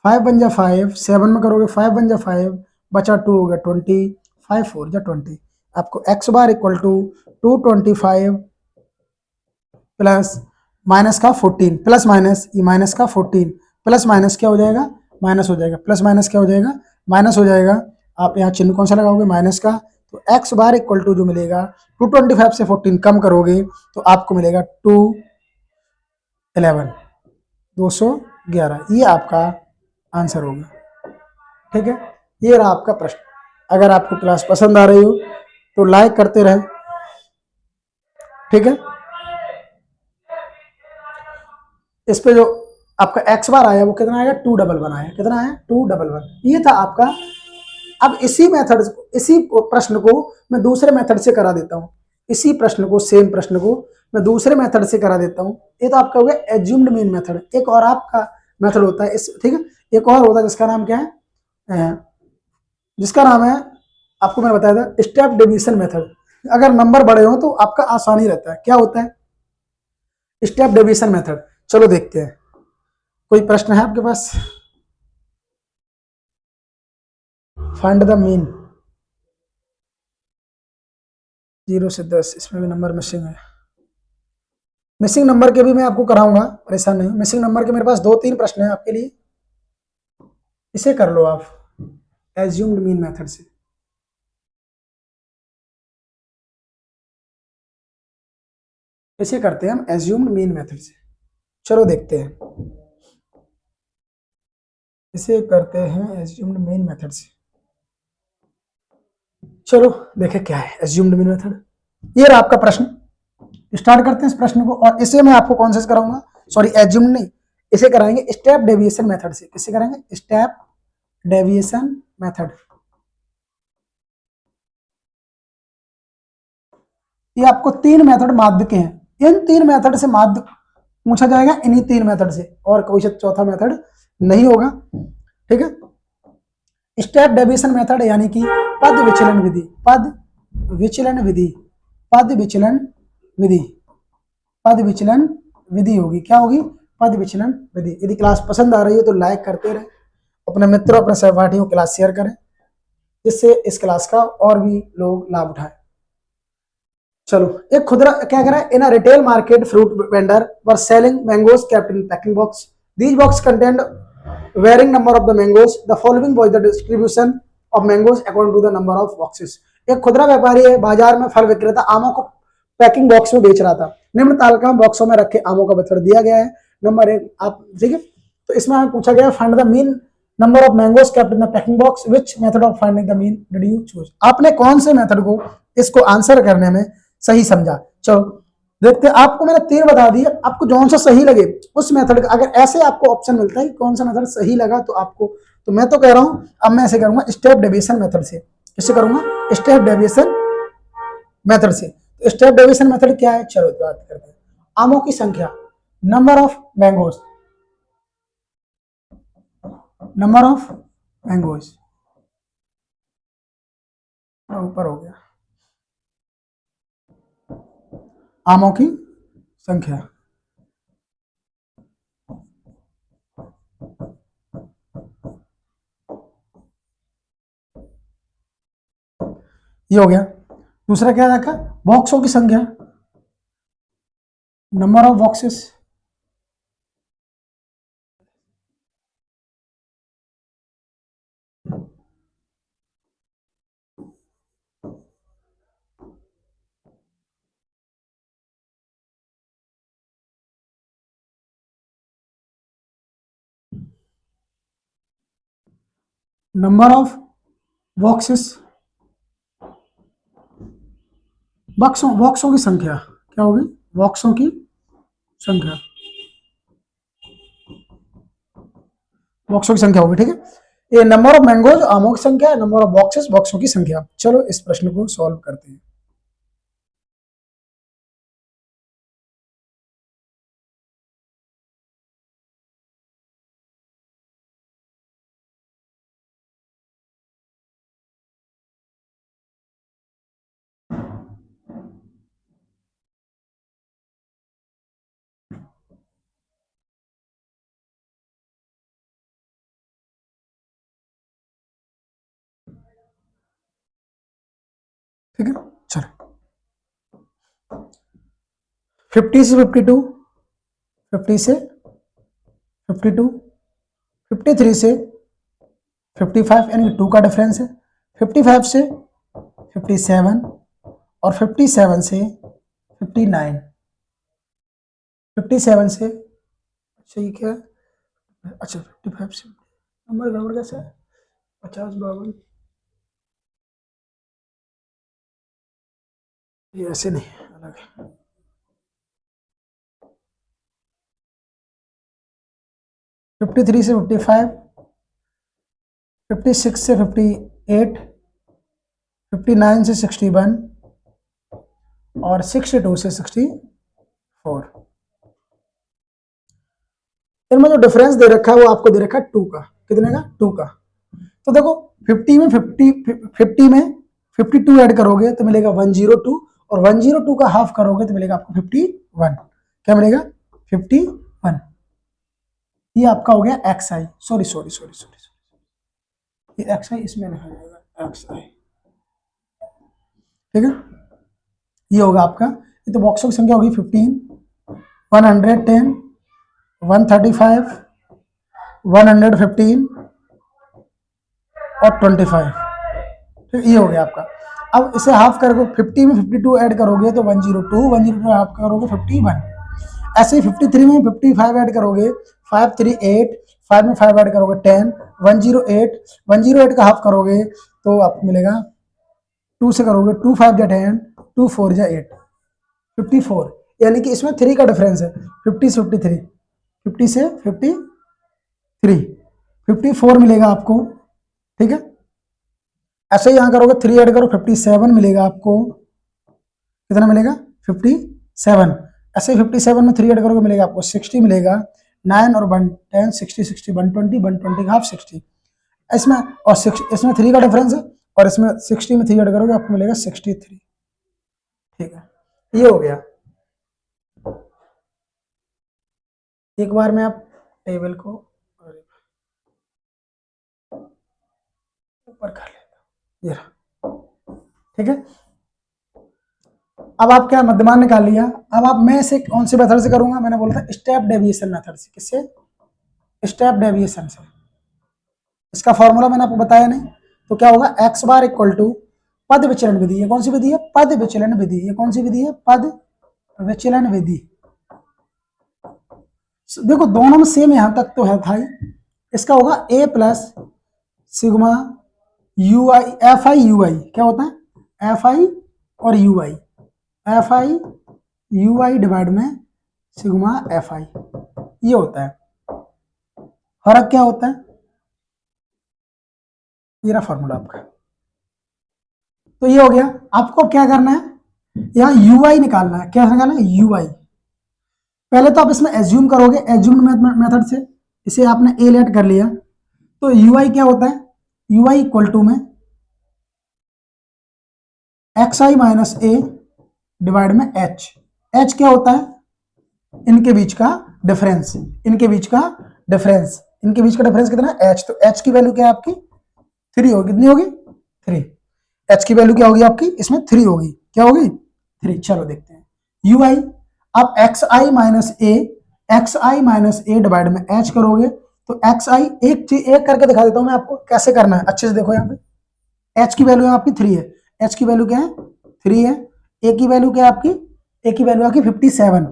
5 बन जा 5, 7 में करोगे 5 बन जा 5, बचा 2 हो गया 20, 5 4 जा 20। आपको x bar equal to 225 plus minus का 14, प्लस माइनस ये माइनस का 14, प्लस माइनस क्या हो जाएगा, माइनस हो जाएगा, प्लस माइनस क्या हो जाएगा, माइनस हो जाएगा। आप यहाँ चिन्ह कौन सा लगाओगे, माइनस का। तो एक्स बार इक्वल टू जो मिलेगा, 225 से 14 कम करोगे तो आपको मिलेगा 211, 211, ये आपका आंसर होगा। ठीक है, ये रहा आपका प्रश्न। अगर आपको क्लास पसंद आ रही हो तो लाइक करते रहें। ठीक है, इस पे जो आपका एक्स बार आया वो कितना आएगा, 211 आया, कितना आया, 211। ये था आपका। अब इसी मेथड, इसी प्रश्न को मैं दूसरे मेथड से करा देता हूँ, इसी प्रश्न को, सेम प्रश्न को मैं दूसरे मेथड से करा देता हूँ। ये तो आपका हो गया एज्यूम्ड मीन मेथड। एक और आपका मेथड होता है इस, ठीक है, एक और होता है जिसका नाम क्या है, जिसका नाम है, आपको मैंने बताया था, स्टेप डेविएशन मेथड। अगर नंबर बड़े हो तो आपका आसानी रहता है। क्या होता है, स्टेप डेविएशन मेथड। चलो देखते हैं, कोई प्रश्न है आपके पास। फाइंड द मीन 0 से 10, इसमें भी नंबर मिसिंग है। मिसिंग नंबर के भी मैं आपको कराऊंगा, परेशान नहीं। मिसिंग नंबर के मेरे पास 2-3 प्रश्न हैं आपके लिए, इसे कर लो आप एज्यूम्ड मीन मेथड से। इसे करते हैं हम एज्यूम्ड मीन मेथड से। चलो देखते हैं, इसे करते हैं एज्यूम्ड मीन मेथड से। चलो देखें क्या है एज्यूम्ड मीन मेथड। ये रहा आपका प्रश्न, स्टार्ट करते हैं इस प्रश्न को। और इसे मैं आपको कौन से कराऊंगा, सॉरी एज्यूम्ड नहीं, इसे कराएंगे स्टेप डेविएशन मेथड से। किससे कराएंगे, स्टेप डेविएशन मेथड। ये आपको 3 मेथड माध्य के हैं, इन 3 मेथड से माध्य पूछा जाएगा, इन्हीं 3 मेथड से, और कोई चौथा मेथड नहीं होगा। ठीक है, स्टेप डेविएशन मेथड यानी कि पद विचलन विधि, पद विचलन विधि, पद विचलन विधि, पद विचलन विधि होगी। क्या होगी, पद विचलन विधि। यदि क्लास पसंद आ रही है तो लाइक करते रहे, अपने मित्रों, अपने सहपाठियों को क्लास शेयर करें, जिससे इस क्लास का और भी लोग लाभ उठाएं। चलो, एक खुदरा क्या कह रहा है, in a retail market fruit vendor were selling mangoes kept in packing box, these box content varying number of the mangoes, the following was the distribution of mangoes according to the number of boxes. एक खुदरा व्यापारी है, बाजार में फल विक्रेता आमों को पैकिंग बॉक्स में बेच रहा था। निम्न तालिका में बॉक्सों में रखे आमों का वितरण दिया गया है। नंबर 1, आप ठीक है, तो इसमें हमें पूछा गया find the mean number of mangoes kept in the packing box, which method of finding the mean did you choose. आपने कौन से मेथड को इसको आंसर करने में सही समझा। चलो देखते हैं, आपको मैंने 3 बता दिए, आपको जौन सा सही लगे उस मेथड का, अगर ऐसे आपको ऑप्शन मिलता है कि कौन सा मेथड सही लगा तो आपको, तो मैं तो कह रहा हूं अब मैं ऐसे करूंगा स्टेप डेविएशन मेथड से। किससे करूंगा, स्टेप डेविएशन मेथड से। तो स्टेप डेविएशन मेथड क्या है, चलो बात करते हैं। आमों की संख्या, number of mangoes, number of mangoes ऊपर हो गया, आमों की संख्या, ये हो गया। दूसरा क्या रखा, बॉक्सों की संख्या, number of boxes, number of boxes, बॉक्सों की संख्या क्या होगी, बॉक्सों की संख्या, बॉक्सों की संख्या होगी, ठीक है। ये नंबर ऑफ मैंगोज आमों की संख्या, नंबर ऑफ बॉक्सेस बॉक्सों की संख्या। चलो इस प्रश्न को सॉल्व करते हैं। ठीक है, चलो 50 से 52, 50 से 52, 53 से 55 यानी 2 का डिफरेंस है, 55 से 57 और 57 से 59, 57 से, अच्छा ये क्या है, अच्छा 55 से नंबर गड़बड़ कैसे है, 50 52, ये ऐसे नहीं अलग है, 53 से 55, 56 से 58, 59 से 61 और 62 से 64। इनमें जो डिफरेंस दे रखा है वो आपको दे रखा है 2 का, कितने का, 2 का। तो देखो 50 में 50 में 52 ऐड करोगे तो मिलेगा 102 और 102 का हाफ करोगे तो मिलेगा आपको 51। क्या मिलेगा, 51। ये आपका हो गया एक्स आई, सॉरी सॉरी सॉरी सॉरी, ये एक्स आई इसमें लिखा जाएगा एक्स आई, ठीक है। ये होगा आपका, ये तो बॉक्सों की संख्या होगी 15, 110, 135, 115 और 25, ठीक, ये हो गया आपका। अब इसे हाफ करोगे, 50 में 52 ऐड करोगे तो 102, 102 हाफ करोगे 51। ऐसे ही 53 में 55 ऐड करोगे 538, 5 में 5 ऐड करोगे 10, 108, 108 का हाफ करोगे तो आपको मिलेगा 2 से करोगे 2 5 जा 10, 2 4 जा 8, 54। यानी कि इसमें 3 का डिफरेंस है, 50 से 53, 50 से 53, 54 मिलेगा आपको, ठीक है। ऐसे ही यहाँ करोगे 3 ऐड करो 57 मिलेगा आपको, कितना मिलेगा, 57। ऐसे 57 में 3 ऐड करोगे मिलेगा आपको 60 मिलेगा, 9 और 1 10, 60 60 120, 120 का हाफ 60। इसमें और 6 इसमें 3 का डिफरेंस है और इसमें 60 में 3 ऐड करोगे आपको मिलेगा 63, ठीक है। ये हो गया। एक बार में आप टेबल को ऊपर कर लेता हूँ, ये रहा, ठीक है। अब आप क्या मध्यमान निकाल लिया, अब आप मैं इसे कौन से मेथड से करूंगा, मैंने बोला था स्टेप डेविएशन मेथड से। किससे, स्टेप डेविएशन से। इसका फॉर्मूला मैंने आपको बताया नहीं, तो क्या होगा, एक्स बार इक्वल टू पद विचलन विधि। ये कौन सी विधि है, पद विचलन विधि। ये कौन सी विधि है, पद विचलन विधि। देखो दोनों में सेम यहां तक तो है भाई। इसका होगा a plus sigma u i, f i u i. क्या होता है, एफ आई और u i, f i u i divide में सिग्मा एफ आई, ये होता है। फर्क क्या होता है, ये रहा फॉर्मूला आपका। तो ये हो गया। आपको क्या करना है, यहाँ यू आई निकालना है। क्या निकालना है, यू आई। पहले तो आप इसमें एज्यूम करोगे, एज्यूम मेथड से इसे आपने ए लेट कर लिया, तो यू आई क्या होता है, यू आई इक्वल टू में एक्स आई माइनस ए डिवाइड में एच। एच क्या होता है, इनके बीच का डिफरेंस, इनके बीच का डिफरेंस, इनके बीच का डिफरेंस कितना है, एच। तो एच की वैल्यू क्या है आपकी, 3 होगी। कितनी होगी, 3। एच की वैल्यू क्या होगी आपकी, इसमें 3 होगी। क्या होगी, 3। चलो देखते हैं यू आई। आप एक्स आई माइनस ए, एक्स आई माइनस ए डिवाइड में एच करोगे तो एक्स आई, एक करके दिखा देता हूं मैं आपको कैसे करना है। अच्छे से देखो, यहाँ पे एच की वैल्यू आपकी 3 है, एच की वैल्यू क्या है, 3 है। ए की वैल्यू क्या है आपकी, ए की वैल्यू आपकी 57।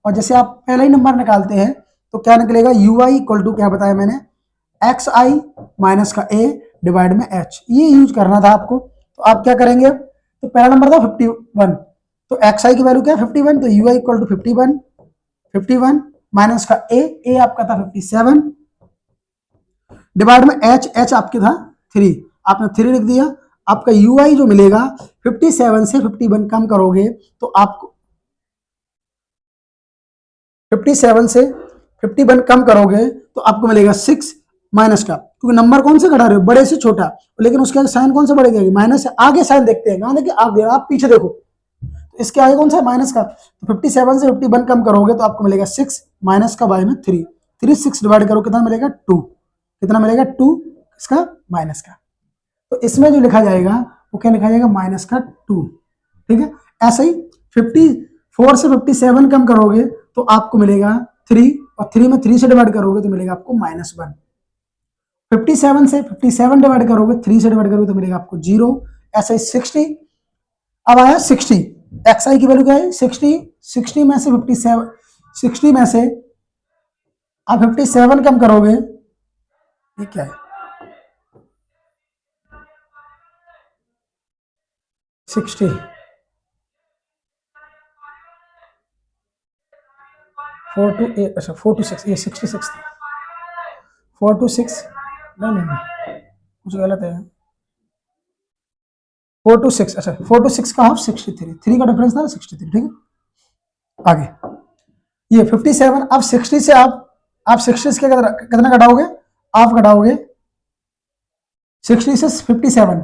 और जैसे आप पहला ही नंबर निकालते हैं तो क्या निकलेगा, यू आई इक्वल टू क्या बताया मैंने, एक्स आई माइनस का ए डिवाइड में एच, ये यूज करना था आपको। तो आप क्या करेंगे, तो पहला नंबर था 51, तो एक्स आई की वैल्यू क्या है 51, तो u i equal to 51 minus का ए आपका था 57 डिवाइड में एच आपके था 3, आपने 3 लिख दिया। आपका यू आई जो मिलेगा 57 से 51 कम करोगे तो आपको 57 से 51 कम करोगे तो आपको मिलेगा 6 माइनस का, क्योंकि नंबर कौन से घटा रहे हो, बड़े से छोटा, लेकिन उसके आगे साइन कौन सा बढ़ेगा, माइनस से। आगे साइन देखते हैं, कहां देखिए आगे, आप पीछे देखो, तो इसके आगे कौन सा है माइनस का, तो 57 से 51 कम करोगे तो आपको मिलेगा 6 माइनस का बाय में 3, 6 डिवाइड करो कितना मिलेगा 2, कितना मिलेगा 2 इसका माइनस का। तो इसमें जो लिखा जाएगा वो क्या लिखा जाएगा माइनस का 2, ठीक है। ऐसे ही 54 से 57 कम करोगे तो आपको मिलेगा 3, और 3 में 3 से डिवाइड करोगे तो मिलेगा आपको -1। 57 से 57 डिवाइड करोगे 3 से डिवाइड करोगे तो मिलेगा आपको 0। ऐसे ही 60, अब आया 60, एक्स आई की वैल्यू क्या है 60, 60 में से 57, 60 में से आप 57 कम करोगे, ये क्या है 60, 4 to 8, अच्छा 4 to 6, ये 66 था, 4 to 6, नहीं कुछ गलत है, 4 to 6, अच्छा 4 to 6 का हाफ 63, 3 का डिफरेंस था 63, ठीक है। आगे ये 57, अब 60 से आप 60 से कितना घटाओगे, आप घटाओगे 60 से 57,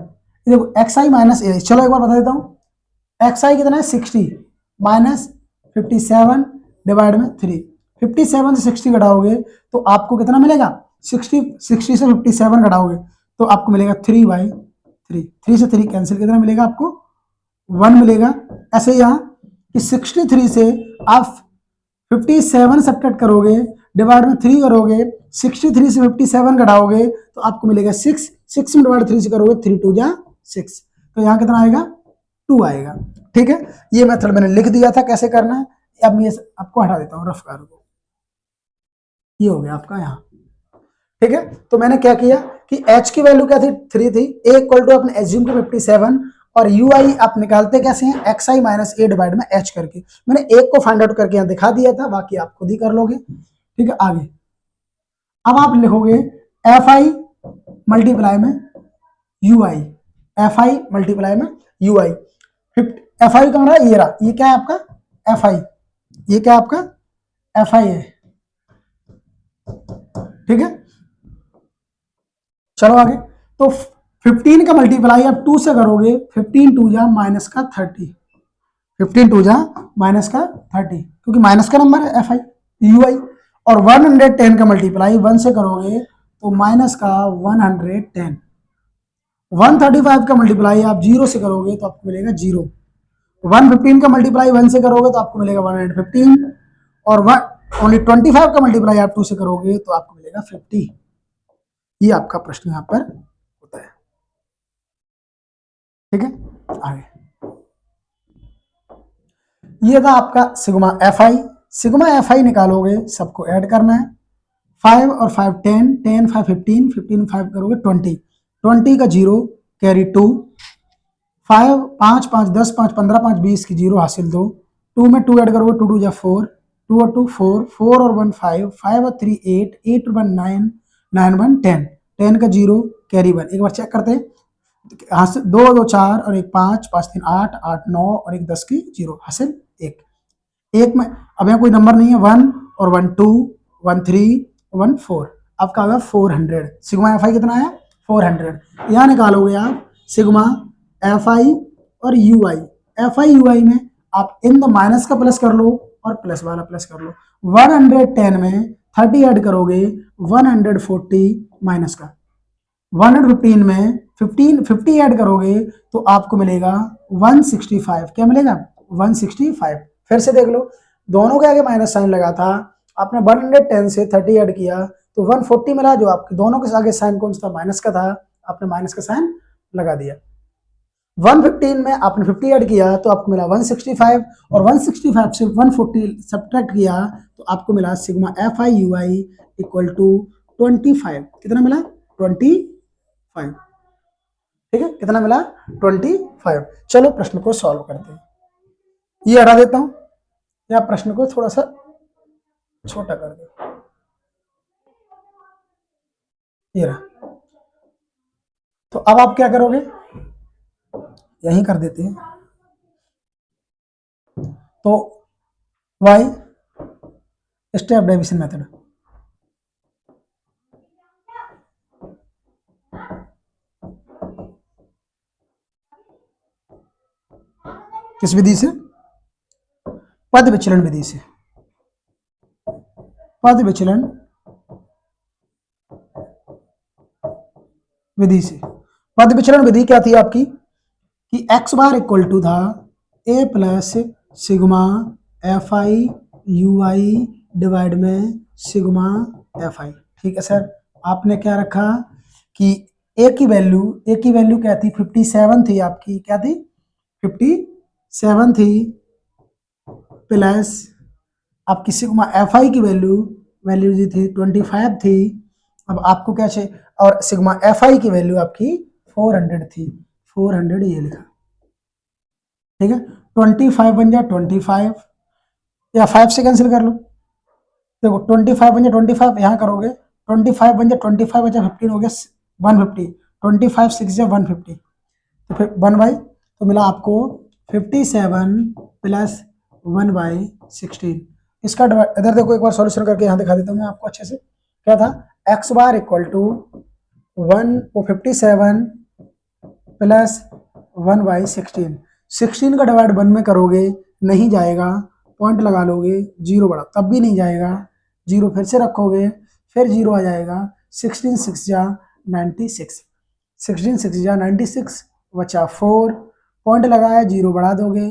देखो एक्स आई माइनस ए, चलो एक बार बता देता हूं, एक्स आई कितना है 60 माइनस 57 डिवाइड में 3, 57 से 60 घटाओगे तो आपको कितना मिलेगा 60 से 57 घटाओगे तो आपको मिलेगा 3/3, 3 से 3 कैंसिल, कितना मिलेगा आपको 1 मिलेगा। ऐसे यहाँ कि 63 से आप 57 सब्ट्रैक्ट करोगे डिवाइड में 3 करोगे, 63 से 57 घटाओगे तो आपको मिलेगा 6, 6 में डिवाइड 3 से करोगे 3 2 जा 6, तो यहाँ कितना आएगा 2 आएगा, ठीक है। ये मेथड मैंने लिख दिया था कैसे करना है, अब मैं आपको हटा देता हूँ रफ कार को, ये हो गया आपका यहाँ, ठीक है। तो मैंने क्या किया कि h की वैल्यू क्या थी 3 थी, a इक्वल टू अपने एज्यूम के 57 और यू आई आप निकालते कैसे हैं एक्स आई माइनस ए डिवाइड में एच करके, मैंने एक को फाइंड आउट करके यहाँ दिखा दिया था, बाकी आप खुद ही कर लोगे, ठीक है। आगे अब आप लिखोगे एफ आई मल्टीप्लाई में you i, f I multiply में यू आई, एफ आई कौन रहा है, ये रहा, ये क्या है आपका एफ आई, ये क्या आपका एफ आई है, ठीक है। चलो आगे, तो 15 का मल्टीप्लाई आप 2 से करोगे, 15 2 जा माइनस का 30, 15 2 जा माइनस का 30, क्योंकि माइनस का नंबर है एफ आई यू आई, और 110 का मल्टीप्लाई 1 से करोगे तो माइनस का 110, 135 का मल्टीप्लाई आप 0 से करोगे तो आपको मिलेगा 0, 115 का मल्टीप्लाई 1 से करोगे तो आपको मिलेगा 115, और ओनली 25 का मल्टीप्लाई आप 2 से करोगे तो आपको मिलेगा 50। ये आपका प्रश्न यहाँ पर होता है, ठीक है। आगे ये था आपका सिग्मा एफ आई, सिग्मा एफ आई निकालोगे सबको ऐड करना है, 5 और 5 10, 10 5 15, 15 5 करोगे 20, 20 का 0 कैरी 2, 5 5 5 10 5 15 5 20 की 0 हासिल 2, 2 में 2 ऐड करोगे 2 2 जा 4, 2 और 2 4, 4 और 1 5, 5 और 3 8, 8 और 1 9, 9 1 10, 10 का 0 कैरी 1, एक बार चेक करते हैं, यहाँ से 2 2 4 और 1 5, 5 3 8, 8 9 और 1 10 की 0 हासिल 1, एक में अब यहाँ कोई नंबर नहीं है, 1 और 1 2, 1 3, 1 4, आपका होगा 400, सिग्मा एफ आई कितना है 400, यहाँ निकालोगे आप सिग्मा एफ आई और u i, f i u i में आप इन द माइनस का प्लस कर लो और प्लस वाला प्लस कर लो, 110 में 30 ऐड करोगे 140 माइनस का, 115 में 50 ऐड करोगे तो आपको मिलेगा 165, क्या मिलेगा 165, फिर से देख लो, दोनों के आगे माइनस साइन लगा था, आपने 110 से 30 ऐड किया तो 140 मिला, जो आपके दोनों के आगे साइन कौन सा था माइनस का था, आपने माइनस का साइन लगा दिया। 115 में आपने 50 ऐड किया तो आपको मिला 165, और 165 से 140 सब्ट्रैक्ट किया तो आपको मिला sigma f i u i equal to 25, कितना मिला 25, ठीक है, कितना मिला 25। चलो प्रश्न को सॉल्व करते हैं। ये हटा देता हूं या प्रश्न को थोड़ा सा छोटा कर दो, ये रहा। तो अब आप क्या करोगे, यही कर देते हैं। तो y स्टेप डेविएशन मेथड, किस विधि से, पद विचलन विधि से। पद विचलन विधि से, पद विचलन विधि क्या थी आपकी कि x बार इक्वल टू था a plus sigma f i u i divide में सिग्मा एफ आई। ठीक है सर, आपने क्या रखा कि a की वैल्यू क्या थी 57 थी आपकी, क्या थी 57 थी, प्लस आपकी सिग्मा एफ आई की वैल्यू जी थी 25 थी। अब आपको क्या चाहिए, और सिग्मा एफ आई की वैल्यू आपकी 400 थी, 400 ये लिखा। ठीक है, 25 बन जाए 25 या 5 से कैंसिल कर लो। देखो 25 बन जाए 25, यहाँ करोगे 25 बन जाए 25 बचा 15 हो गया 150, 25 6 जा 150, तो फिर 1/, तो मिला आपको 57 प्लस 1/16। इसका इधर देखो एक बार सॉल्यूशन करके यहाँ दिखा देता हूँ मैं आपको अच्छे से। क्या था, x bar equal to 57 plus 1/16, 16 का डिवाइड 1 में करोगे नहीं जाएगा, पॉइंट लगा लोगे, जीरो बढ़ा तब भी नहीं जाएगा, जीरो फिर से रखोगे फिर जीरो आ जाएगा, 16 6 जा 96, 16 6 जा 96 बचा 4, पॉइंट लगाया जीरो बढ़ा दोगे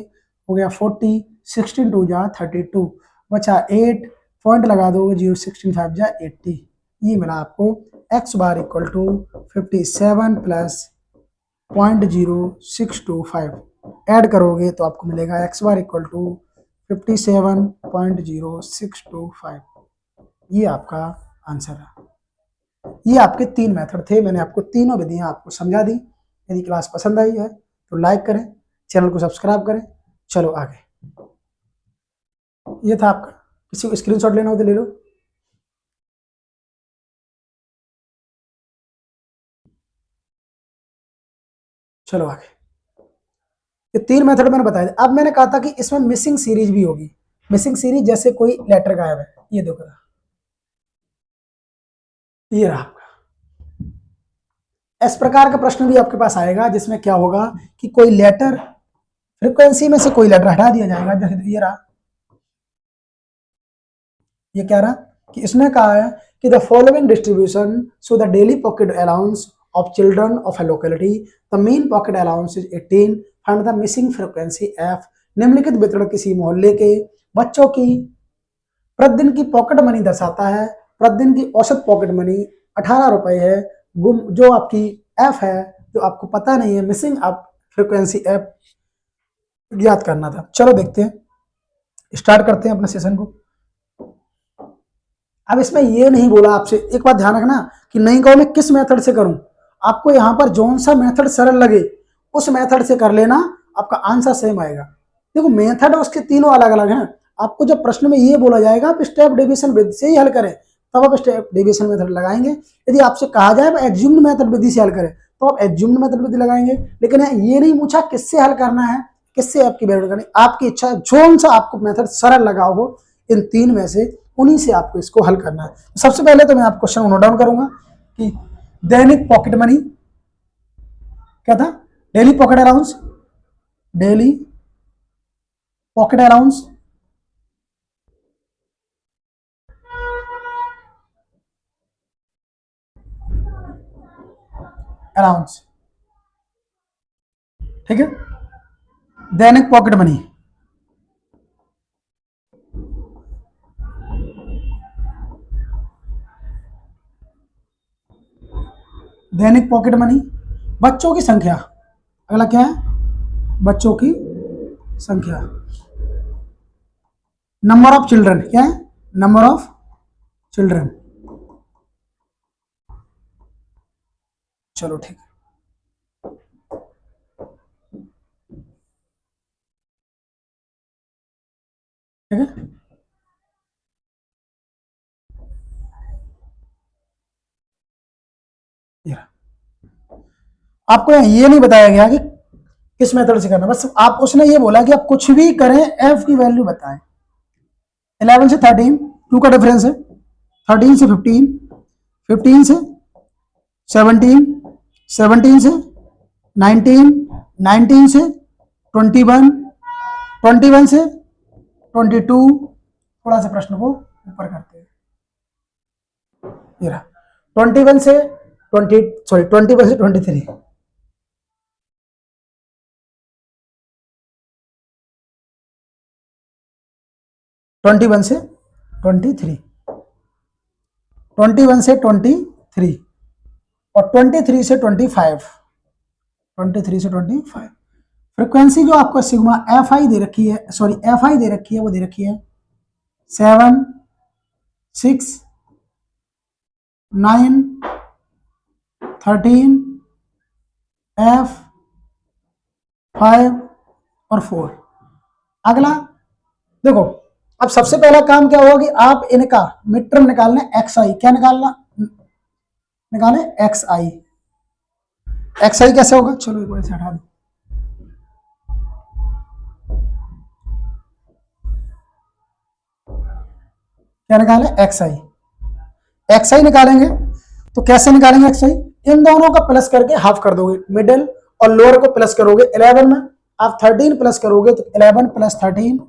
हो गया 40, 16 2 जा 32 बचा 8, पॉइंट लगा दोगे जीरो, 16 5 जा 80। ये मिला आपको x bar equal to 57 plus 0.0625, add करोगे तो आपको मिलेगा x बार इक्वल टू 57.0625। ये आपका आंसर है। ये आपके 3 मेथड थे, मैंने आपको तीनों विधियां आपको समझा दी। यदि क्लास पसंद आई है तो लाइक करें, चैनल को सब्सक्राइब करें। चलो आगे, ये था आपका, किसी को स्क्रीनशॉट लेना हो तो ले लो। चलो आगे, ये 3 मेथड मैंने बताया। अब मैंने कहा था कि इसमें मिसिंग सीरीज भी होगी। मिसिंग सीरीज जैसे कोई लेटर गायब है, ये देखो ये रहा आपका। इस प्रकार का प्रश्न भी आपके पास आएगा जिसमें क्या होगा कि कोई लेटर फ्रीक्वेंसी में से कोई लेटर हटा दिया जाएगा। जैसे ये रहा, ये क्या रहा कि इसने कहा है कि the following distribution so the daily pocket allowance of children of A locality, the mean pocket allowance is 18, find the missing frequency F. निम्नलिखित वितरण किसी मोहल्ले के बच्चों की प्रतिदिन की पॉकेट मनी दर्शाता है। प्रतिदिन की औसत पॉकेट मनी 18 रुपए है। गुम जो आपकी एफ है, जो आपको पता नहीं है, मिसिंग आप फ्रीक्वेंसी एफ ज्ञात करना था। चलो देखते हैं, स्टार्ट करते हैं अपने सेशन को। अब इसमें ये नहीं बोला आपसे, एक बात ध्यान रखना कि नहीं कहो मैं किस मेथड से करूं, आपको यहां पर जोन सा मेथड सरल लगे उस मेथड से कर लेना, आपका आंसर सेम आएगा। देखो मेथड उसके तीनों अलग अलग हैं। आपको जब प्रश्न में ये बोला जाएगा आप स्टेप डेविएशन विधि से ही हल करें, तब आप स्टेप डेविएशन मेथड लगाएंगे। यदि आपसे कहा जाए एज्यूम्ड मेथड विधि से हल करें तो आप एज्यूम्ड मेथड विधि लगाएंगे। लेकिन ये नहीं पूछा किससे हल करना है, किससे आपकी वैल्यू करनी, आपकी इच्छा, जोन सा आपको मेथड सरल लगा हो इन 3 में से उन्हीं से आपको इसको हल करना है। सबसे पहले तो मैं आपको क्वेश्चन नोट डाउन करूंगा कि दैनिक पॉकेट मनी क्या था, daily pocket allowance, daily pocket allowance allowance, ठीक है, दैनिक पॉकेट मनी, दैनिक पॉकेट मनी, बच्चों की संख्या, अगला क्या है, बच्चों की संख्या, नंबर ऑफ चिल्ड्रन, क्या है, नंबर ऑफ चिल्ड्रन। चलो ठीक है, ठीक है। आपको ये नहीं बताया गया कि किस मेथड से करना, बस आप उसने ये बोला कि आप कुछ भी करें एफ की वैल्यू बताएं। 11 से 13 2 का डिफरेंस है, 13 से 15, 15 से 17, 17 से 19, 19 से 21, 21 से 22। थोड़ा सा प्रश्न को ऊपर करते हैं, ये रहा 21 से 21 से 23, 21 से 23, 21 से 23 और 23 से 25, 23 से 25। फ्रीक्वेंसी जो आपको सिग्मा एफ आई दे रखी है, सॉरी एफ आई दे रखी है, वो दे रखी है 7, 6, 9, 13, एफ 5 और 4। अगला देखो, अब सबसे पहला काम क्या होगा कि आप इनका मिड टर्म निकालना, एक्स आई क्या निकालना, निकाले एक्स आई। एक्स आई कैसे होगा, चलो एक बार से हटा दो, क्या निकाले एक्स आई। एक्स आई निकालेंगे तो कैसे निकालेंगे एक्स आई, इन दोनों का प्लस करके हाफ कर दोगे, मिडिल और लोअर को प्लस करोगे। 11 में आप 13 प्लस करोगे तो 11 प्लस 13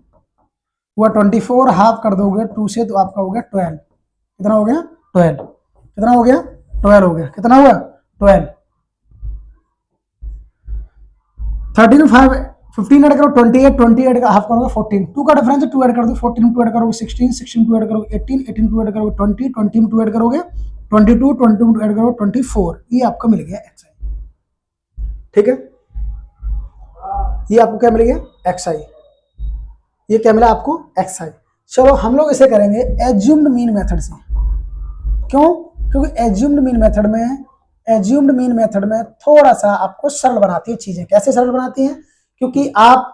हुआ 24, हाफ कर दोगे 2 से तो आपका हो गया 12। कितना हो गया 12, कितना हो गया 12 हो गया, कितना हुआ 12। 13 5 15 ऐड करो 28, 28 का हाफ करोगे 14, 2 का डिफरेंस है 2 ऐड कर दो, 14 2 ऐड करोगे 16, 16 2 ऐड करोगे 18, 18 2 ऐड करोगे 20, 20 में 2 ऐड करोगे 22, 22 2 ऐड करोगे 24। ये आपको मिल गया एक्स आई। ठीक है, ये आपको क्या मिल गया एक्स आई, ये क्या मिला आपको एक्स आई। चलो हम लोग इसे करेंगे एज्यूम्ड मीन मेथड से। क्यों, क्योंकि एज्यूम्ड मीन मेथड में थोड़ा सा आपको सरल बनाती है चीजें। कैसे सरल बनाती हैं, क्योंकि आप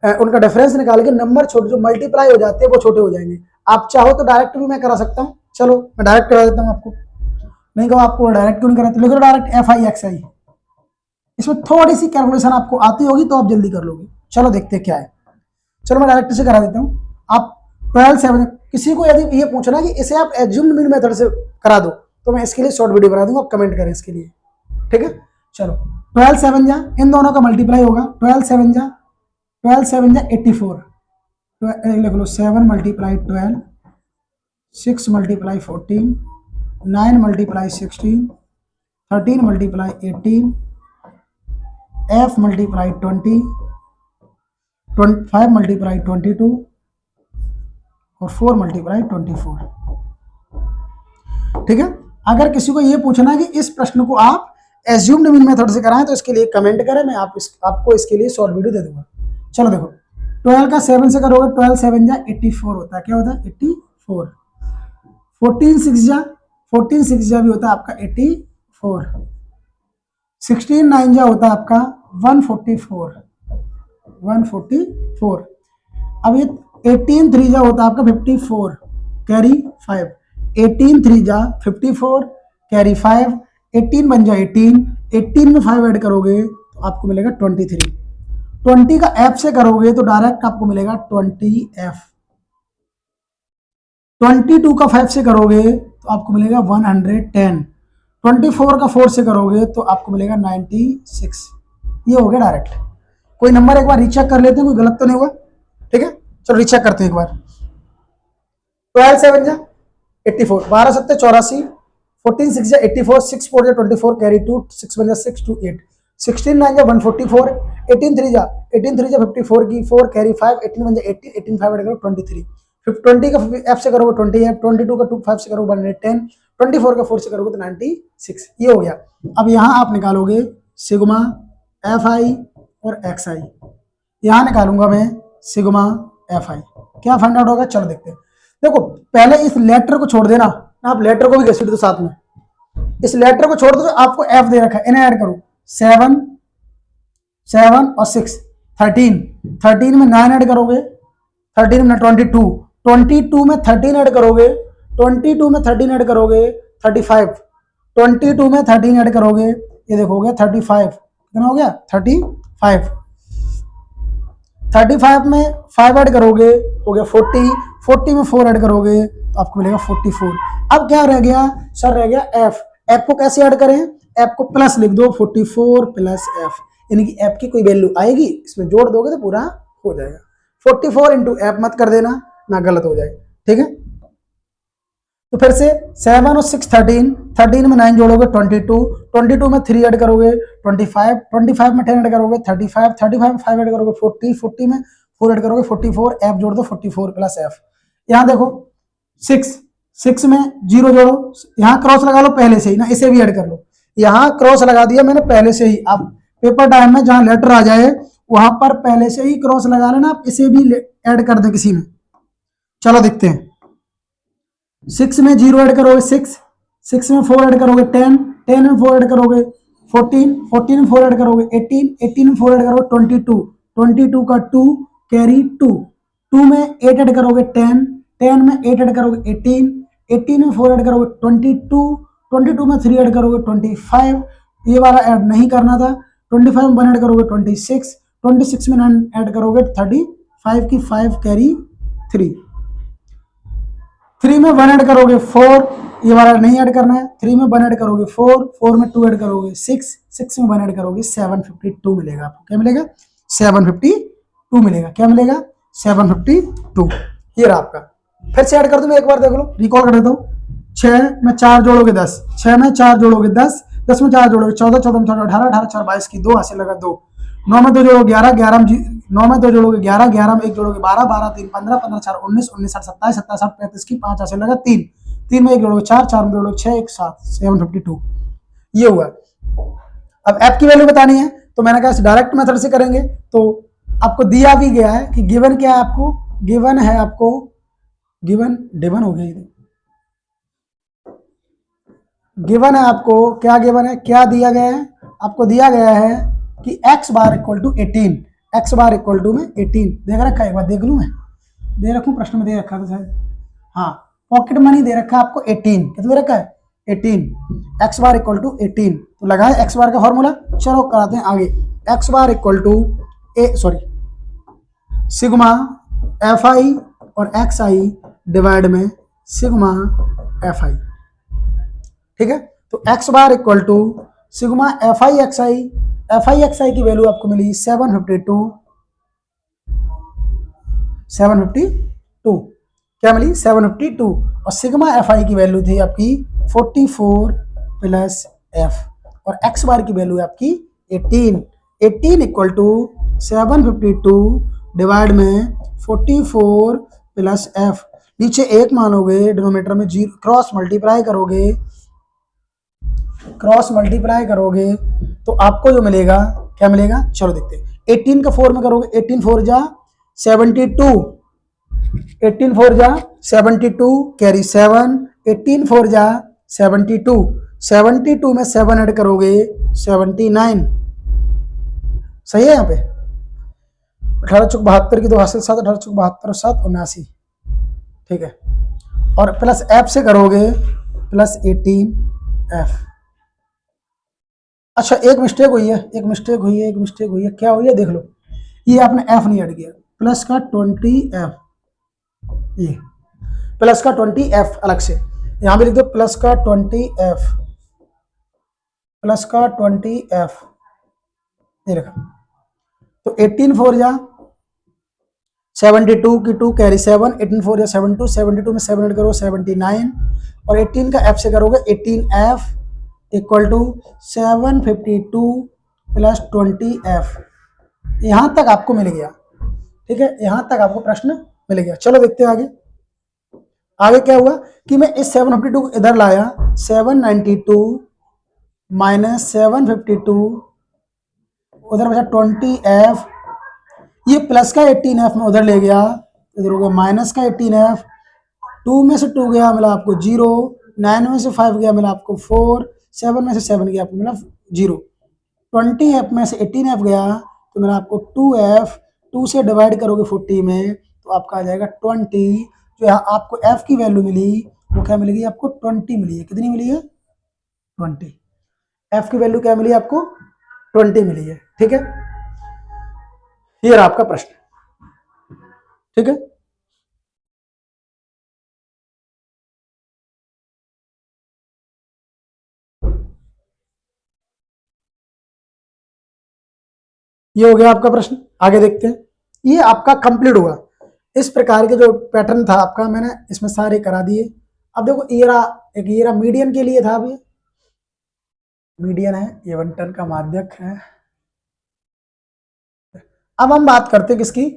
उनका डिफरेंस निकाल के नंबर छोटे जो मल्टीप्लाई हो जाते हैं वो छोटे हो जाएंगे। आप चाहो तो डायरेक्ट भी मैं करा सकता हूँ, चलो मैं डायरेक्ट करा देता हूँ आपको, नहीं कहो आपको डायरेक्ट क्यों नहीं कराते, लिखो डायरेक्ट एफ आई एक्स आई। इसमें थोड़ी सी कैलकुलेशन आपको आती होगी तो आप जल्दी कर लोगे। चलो देखते क्या है, चलो मैं डायरेक्ट से करा देता हूँ। आप 12 7, किसी को यदि ये पूछना कि इसे आप एज्यूम्ड मीन मेथड से करा दो तो मैं इसके लिए शॉर्ट वीडियो बना दूंगा, आप कमेंट करें इसके लिए। ठीक है, चलो 12 7 जा, इन दोनों का मल्टीप्लाई होगा, 12 7 जा 84, लिख लो 7 multiply 12, 6 multiply 14, 9 multiply 16, 13 multiply 18, F multiply 20, 5 multiply 22 और 4 मल्टीप्लाई 24। ठीक है, अगर किसी को ये पूछना है कि इस प्रश्न को आप एज्यूम्ड मीन मेथड से कराएं तो इसके लिए कमेंट करें, मैं आपको इसके लिए शॉर्ट वीडियो दे दूंगा। चलो देखो 12 का 7 से करोगे, 12 7 जा 84 होता है, क्या होता है 84। 14 6 जा भी होता है आपका 84, 16 9 जा होता है आपका 144। अब ये 18 3 जा होता है आपका 54, कैरी 5, 18 3 जा 54 कैरी 5, 18 बन जा 18, 18 में 5 ऐड करोगे तो आपको मिलेगा 23। 20 का एफ से करोगे तो डायरेक्ट आपको मिलेगा 20 एफ। 22 का 5 से करोगे तो आपको मिलेगा 110। 24 का 4 से करोगे तो आपको मिलेगा 96। ये हो गया डायरेक्ट। कोई नंबर एक बार रीचेक कर लेते हैं, कोई गलत तो नहीं हुआ। ठीक है, चलो रीचेक करते हैं एक बार। 12 7 जा 84, 12 7 84, 14 6 जा 84, 6 4 जा 24 कैरी 2, 6 1 जा 6 2 8, 16 9 जा 144, 18 3 जा 54 की 4 कैरी 5, 18 1 जा 18, 18 5 ऐड करो 23। 20 का एफ से करोगे 20 एफ, 22 का 5 से करोगे 110, 24 का 4 से करोगे तो 96। ये हो गया। अब यहाँ आप निकालोगे सिग्मा एफ आई और एक्स आई। यहाँ निकालूंगा मैं सिग्मा एफ आई, क्या फाइंड आउट होगा चलो देखते हैं। देखो पहले इस लेटर को छोड़ देना, आप लेटर को भी घसीट दो साथ में, इस लेटर को छोड़ दो, आपको एफ दे रखा है इन्हें ऐड करो, 7 7 और 6 13, 13 में 9 ऐड करोगे 13 में 22, 22 में 13 ऐड करोगे, 22 में 13 ऐड करोगे 35, 22 में 13 ऐड करोगे, ये देखो हो गया 35, कितना हो गया 35, 35 में 5 ऐड करोगे हो गया 40, 40 में 4 ऐड करोगे तो आपको मिलेगा 44। अब क्या रह गया सर, रह गया एफ। एफ को कैसे ऐड करें, एफ को प्लस लिख दो, 44 प्लस एफ, यानी कि एफ की कोई वैल्यू आएगी इसमें जोड़ दोगे तो पूरा हो जाएगा। 44 इंटू एफ मत कर देना ना गलत हो जाए, ठीक है। तो फिर से 7 और 6 13, 13 में 9 जोड़ोगे 22, 22 में 3 ऐड करोगे 25, 25 में 10 ऐड करोगे 35, 35 में 5 ऐड करोगे 40, 40 में 4 ऐड करोगे 44, एफ जोड़ दो 44 प्लस एफ। यहाँ देखो 6 में 0 जोड़ो, यहाँ क्रॉस लगा लो पहले से ही ना, इसे भी ऐड कर लो, यहाँ क्रॉस लगा दिया मैंने पहले से ही। आप पेपर टाइम में जहां लेटर आ जाए वहां पर पहले से ही क्रॉस लगा लेना, आप इसे भी ऐड कर दे किसी में। चलो देखते हैं, 6 में 0 ऐड करोगे 6, 6 में 4 ऐड करोगे 10, 10 में 4 ऐड करोगे 14, 14 में 4 ऐड करोगे 18, 18 में 4 ऐड करोगे 22, 22 का 2 कैरी 2, 2 में 8 ऐड करोगे 10, 10 में 8 ऐड करोगे 18, 18 में 4 ऐड करोगे 22, 22 में 3 ऐड करोगे 25, ये वाला ऐड नहीं करना था, 25 में 1 ऐड करोगे 26, 26 में 9 ऐड करोगे 35 की 5 कैरी 3, 3 में 1 ऐड करोगे 4, ये वाला नहीं ऐड करना है, 3 में 1 ऐड करोगे 4, 4 में 2 ऐड करोगे 6, 6 में 1 ऐड करोगे 752 मिलेगा आपको। क्या मिलेगा 752 मिलेगा। क्या मिलेगा 752, ये रहा आपका। फिर से ऐड कर दूं मैं एक बार, देख लो रिकॉल कर देता हूँ। 6 में 4 जोड़ोगे 10, 6 में 4 जोड़ोगे 10, 10 में 4 जोड़ोगे 14, 14 में 4 18, 18 4 22 की 2 हासिल लगा 2, 9 में 2 जोड़ोगे 11, 11 में 9 में 2 जोड़ोगे 11, 11 में 1 जोड़ोगे 12, 12 3 15, 15 4 19, 19 7 27, 27 8 35 की 5 हासिल लगा 3, 3 में 1 जोड़ोगे 4, 4 में जोड़ोगे 6 1 7, 752 ये हुआ। अब एफ की वैल्यू बतानी है तो मैंने कहा डायरेक्ट मेथड से करेंगे। तो आपको दिया भी गया है कि गिवन क्या है, आपको गिवन है, आपको गिवन डिवन हो गया, गिवन है आपको, क्या गिवन है, क्या दिया गया है, आपको दिया गया है कि x bar equal to 18, x bar equal to में 18 देख रखा है, एक बार देख लूं मैं, दे रखूं प्रश्न में दे रखा था शायद, हाँ पॉकेट मनी दे रखा है आपको 18, कितना दे रखा है 18, x बार इक्वल टू 18, तो लगाए x बार का फॉर्मूला। चलो कराते हैं आगे, x bar equal to sigma f i और एक्स आई डिवाइड में सिग्मा एफ आई, ठीक है। तो x bar equal to sigma f i x i की वैल्यू आपको मिली 752, क्या मिली 752, और सिग्मा एफ आई की वैल्यू थी आपकी 44 प्लस एफ, और x बार की वैल्यू है आपकी 18, 18 इक्वल टू 752 डिवाइड में 44 प्लस एफ, नीचे एक मानोगे डिनोमिनेटर में 0, क्रॉस मल्टीप्लाई करोगे तो आपको जो मिलेगा, क्या मिलेगा चलो देखते हैं। 18 का 4 में करोगे 18 4 जा 72, 18 4 जा 72 कैरी 7, 18 4 जा 72, 72 में 7 ऐड करोगे 79, सही है। यहाँ पे 18 चौक 72 की 2 हासिल 7, 18 चौक 72 और 7 79, ठीक है। और प्लस एफ से करोगे प्लस 18 एफ। अच्छा एक मिस्टेक हुई है, क्या हुई है देख लो, ये आपने एफ नहीं ऐड किया, प्लस का 20 एफ, ये प्लस का 20 एफ अलग से यहां पे लिख दो, प्लस का 20 एफ, ये रखा। तो 18 4 जा 72 की 2 कैरी 7, 18 4 जा 72, 72 में 7 ऐड करो 79, और 18 का एफ से करोगे 18 f equal to 752 plus 20 f. यहां तक आपको मिल गया, ठीक है, यहां तक आपको प्रश्न मिल गया। चलो देखते हैं आगे। आगे क्या हुआ कि मैं इस 752 को इधर लाया, 792 माइनस 752, उधर बचा 20 एफ, ये प्लस का 18 एफ में उधर ले गया, इधर हो गया माइनस का 18 एफ, 2 में से 2 गया मिला आपको 0, 9 में से 5 गया मिला आपको 4, 7 में से 7 गया आपको मिला 0, 20 एफ में से 18 एफ गया तो मिला आपको 2 एफ, 2 से डिवाइड करोगे 40 में तो आपका आ जाएगा 20। जो यहाँ आपको एफ की वैल्यू मिली वो क्या मिलेगी आपको 20 मिली है। कितनी मिली है 20। एफ की वैल्यू क्या मिली आपको 20 मिली है। ठीक है, ये रहा आपका प्रश्न। ठीक है, ये हो गया आपका प्रश्न। आगे देखते हैं, ये आपका कंप्लीट हुआ। इस प्रकार के जो पैटर्न था आपका मैंने इसमें सारे करा दिए। अब देखो ये रहा मीडियन के लिए था। अभी मीडियन है, ये 1 टन का माध्यक है। अब हम बात करते हैं किसकी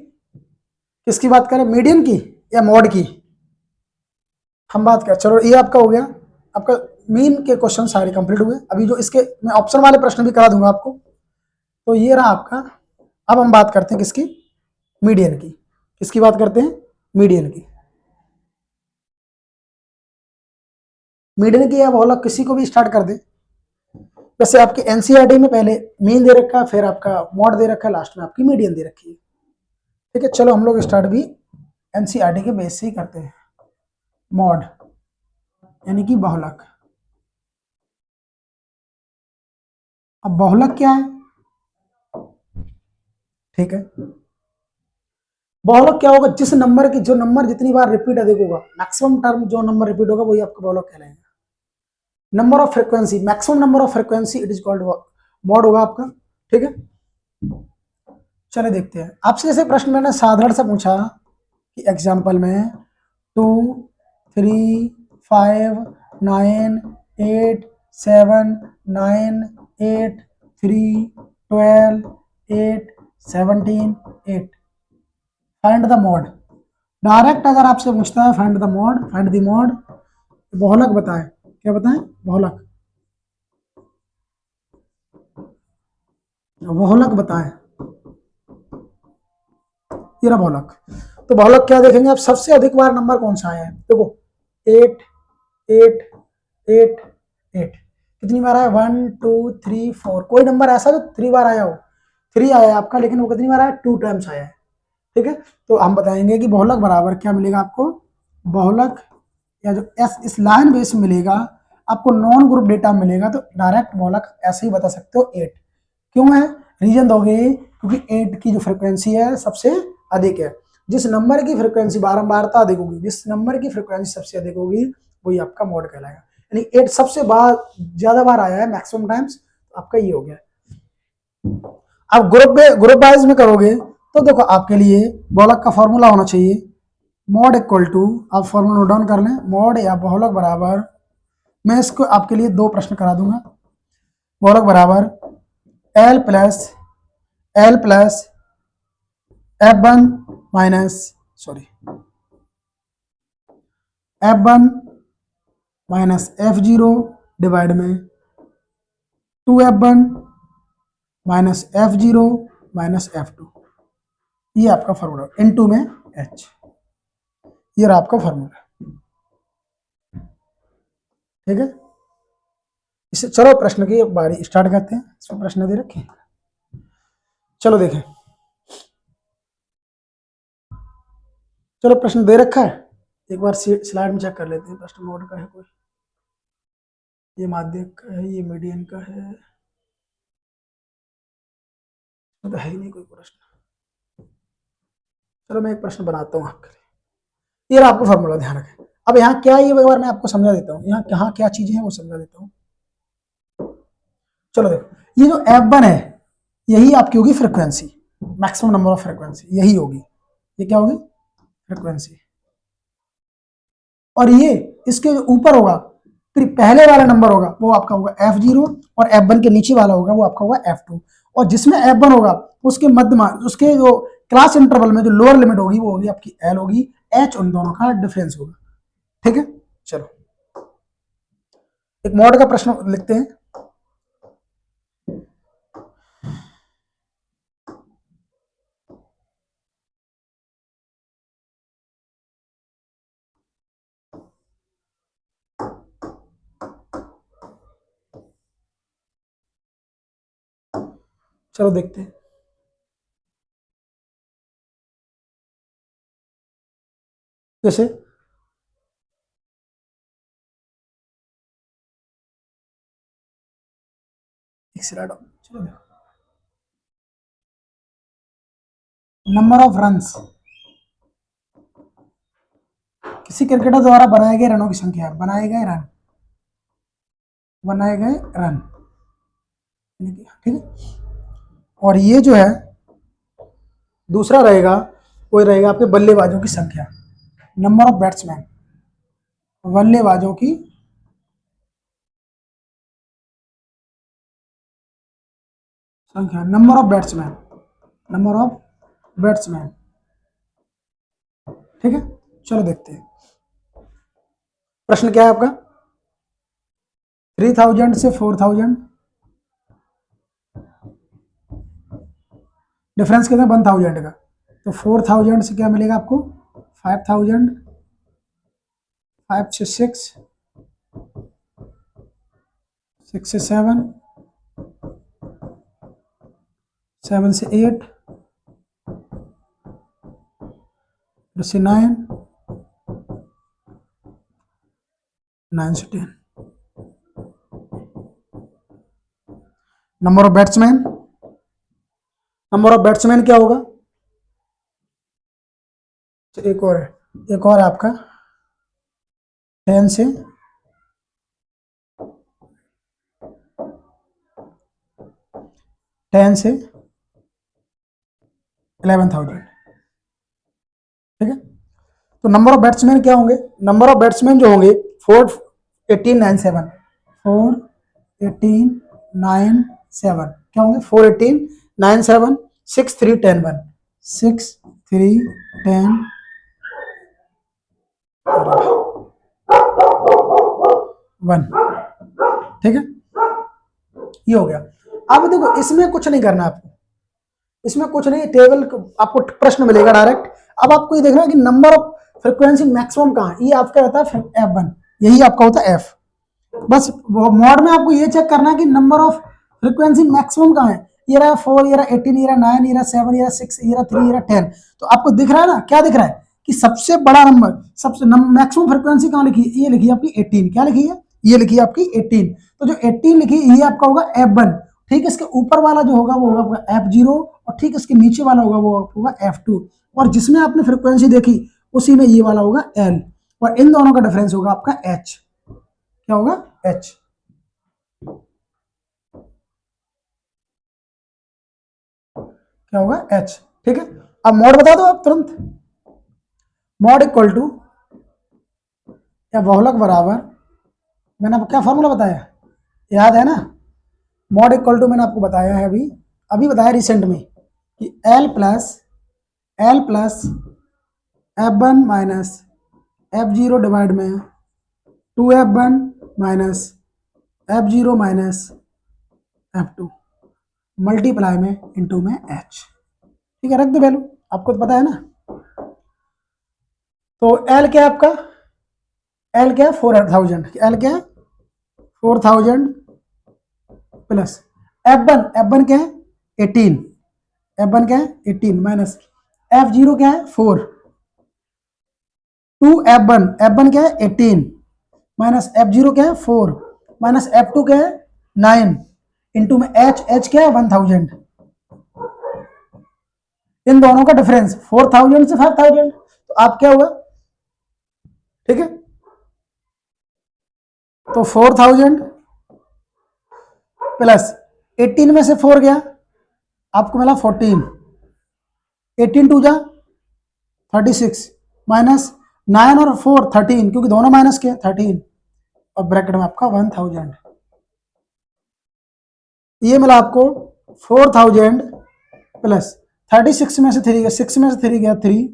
किसकी बात करें, मीडियन की या मॉड की। हम बात करें, चलो ये आपका हो गया। आपका मीन के क्वेश्चन सारे कंप्लीट हुए। अभी जो इसके मैं ऑप्शन वाले प्रश्न भी करा दूंगा आपको। तो ये रहा आपका। अब हम बात करते हैं किसकी, मीडियन की। किसकी बात करते हैं, मीडियन की। मीडियन की अब अलग किसी को भी स्टार्ट कर दे। वैसे आपकी एनसीईआरटी में पहले मीन दे रखा है, फिर आपका मॉड दे रखा है, लास्ट में आपकी मीडियन दे रखी है। ठीक है, चलो हम लोग स्टार्ट भी एनसीईआरटी के बेस से ही करते हैं। मॉड यानी कि बहुलक। अब बहुलक क्या है, ठीक है। बहुलक क्या होगा, जिस नंबर की जो नंबर जितनी बार रिपीट अधिक होगा, मैक्सिमम टर्म जो नंबर रिपीट होगा वही आपका बहुलक कहलाएगा। Number of frequency, maximum number of frequency it is called mod होगा आपका। ठीक है, चले देखते हैं। आपसे जैसे प्रश्न मैंने साधारण सा पूछा कि एग्जाम्पल में 2 3 5 9 8 7 9 8 3 12 8 17 8 फाइंड द मॉड। डायरेक्ट अगर आपसे पूछता है find the mod, find the mod, बहुलक बताएं। क्या बताएं, बहुलक, बहुलक बताएं। ये रहा बहुलक। तो बहुलक क्या देखेंगे आप, सबसे अधिक बार नंबर कौन सा आया है। देखो 8 8 8 8 कितनी बार आया, 1 2 3 4। कोई नंबर ऐसा जो 3 बार आया हो, 3 आया आपका, लेकिन वो कितनी बार आया, 2 टाइम्स आया है। ठीक है, तो हम बताएंगे कि बहुलक बराबर क्या मिलेगा आपको, बहुलक या जो एस इस लाइन बेस मिलेगा आपको, नॉन ग्रुप डेटा मिलेगा, तो डायरेक्ट बहुलक ऐसे ही बता सकते हो 8। क्यों है, रीजन दोगे, क्योंकि 8 की जो फ्रिक्वेंसी है सबसे अधिक है। जिस नंबर की फ्रिक्वेंसी बारंबारता अधिक होगी, जिस नंबर की फ्रिक्वेंसी सबसे अधिक होगी वही आपका मॉड कहलाएगा। यानी 8 सबसे ज्यादा बार आया है मैक्सिमम टाइम्स, तो आपका ये हो गया। अब ग्रुप वाइज में करोगे तो देखो आपके लिए बहुलक का फॉर्मूला होना चाहिए, मॉड इक्वल टू, आप फॉर्मूला नोट डाउन कर लें, मॉड या बहुलक बराबर, मैं इसको आपके लिए 2 प्रश्न करा दूंगा। बहुलक बराबर L plus F1 minus, sorry, F1 minus F0 divide में 2F1 minus F0 minus F2। ये आपका फॉर्मूला, इनटू में H। ये रहा आपका फॉर्मूला। ठीक है, इसे चलो प्रश्न की बारी स्टार्ट करते हैं। इसमें प्रश्न दे रखे हैं, चलो देखें। चलो प्रश्न दे रखा है, एक बार स्लाइड में चेक कर लेते हैं। प्रश्न मोड का है कोई, ये माध्यक का है, ये मीडियन का है, तो है ही नहीं कोई प्रश्न। चलो मैं एक प्रश्न बनाता हूँ आपके लिए। ये आपको फॉर्मूला ध्यान रखें। अब यहाँ क्या है ये एक बार मैं आपको समझा देता हूँ, यहाँ कहाँ क्या चीजें हैं वो समझा देता हूँ। चलो देखो, ये जो F1 है यही आपकी होगी frequency, maximum number of frequency यही होगी। ये क्या होगी, फ्रिक्वेंसी। और ये इसके ऊपर होगा, फिर पहले वाला नंबर होगा वो आपका होगा F0, और F1 के नीचे वाला होगा वो आपका होगा F2। और जिसमें F1 होगा उसके मध्य, उसके जो क्लास इंटरवल में जो लोअर लिमिट होगी वो होगी आपकी L होगी, H उन दोनों का डिफरेंस होगा। ठीक है, चलो एक मॉड का प्रश्न लिखते हैं। चलो देखते हैं। जैसे चलो देखो, नंबर ऑफ रन्स, किसी क्रिकेटर द्वारा बनाए गए रनों की संख्या, बनाए गए रन, बनाए गए रन, ठीक है। और ये जो है दूसरा रहेगा, वो रहेगा आपके बल्लेबाजों की संख्या, नंबर ऑफ बैट्समैन, बल्लेबाजों की संख्या, number of batsman, number of batsman, ठीक है। चलो देखते हैं प्रश्न क्या है आपका। 3000 से 4000 डिफरेंस कितना, 1000 का। तो 4000 से क्या मिलेगा आपको, 5000, 5 से 6, 6 से 7, 7 से 8, 8 से 9, 9 से 10। Number of batsman, number of batsman क्या होगा, एक और है, एक और है आपका 10 से 11,000, ठीक है। तो नंबर ऑफ बैट्समैन क्या होंगे, नंबर ऑफ बैट्समैन जो होंगे 41897, 41897 क्या होंगे, 41897, 6310 6310 1, ठीक है। ये हो गया। अब देखो इसमें कुछ नहीं करना आपको, इसमें कुछ नहीं, टेबल आपको प्रश्न मिलेगा डायरेक्ट। अब आपको ये देखना है कि नंबर ऑफ फ्रीक्वेंसी मैक्सिमम कहाँ है, ये आपका रहता है F1, यही आपका होता है F। बस मॉड में आपको ये चेक करना है कि नंबर ऑफ फ्रीक्वेंसी मैक्सिमम कहाँ है, ये रहा 4, ये रहा 18, ये रहा 9, ये रहा 7, ये रहा 6, ये रहा 3, ये रहा 10। तो आपको दिख रहा है ना, क्या दिख रहा है कि सबसे बड़ा नंबर, सबसे मैक्सिमम फ्रीक्वेंसी कहाँ लिखी है, ये लिखी है आपकी 18, क्या लिखी है, ये लिखी है आपकी 18। तो जो 18 लिखी है ये आपका होगा F1, ठीक, इसके ऊपर वाला जो होगा वो होगा F0, और ठीक इसके नीचे वाला होगा वो होगा F2, और जिसमें आपने फ्रीक्वेंसी देखी उसी में ये वाला होगा L, और इन दोनों का डिफरेंस होगा आपका H, क्या होगा H, क्या होगा H, ठीक है। अब मॉड बता दो आप तुरंत, मॉड इक्वल टू या बहुलक बराबर, मैंने आपको क्या फॉर्मूला बताया, याद है ना, मॉड इक्वल टू मैंने आपको बताया है अभी अभी बताया रिसेंट में कि L plus F1 minus F0 divide में 2F1 minus F0 minus F2 multiply में इनटू में H, ठीक है। रख दो वैल्यू, आपको तो पता है ना। तो L क्या है आपका, L क्या है 4000, L क्या है 4000 प्लस F1 क्या है 18, F1 क्या है 18 माइनस F0 क्या है 4, 2F1 क्या है 18 माइनस F0 क्या है 4 माइनस F2 क्या है 9 इंटू में H क्या है 1000, इन दोनों का डिफरेंस 4000 से 5000, तो आप क्या हुआ, ठीक है। तो 4000 प्लस 18 में से 4 गया, आपको मिला 14, 18 टू जा 36 माइनस 9 और 4 13, क्योंकि दोनों माइनस के 13, और ब्रैकेट में आपका 1000, ये मिला आपको 4000 प्लस 36 में से 3 गया, 6 में से 3 गया 3,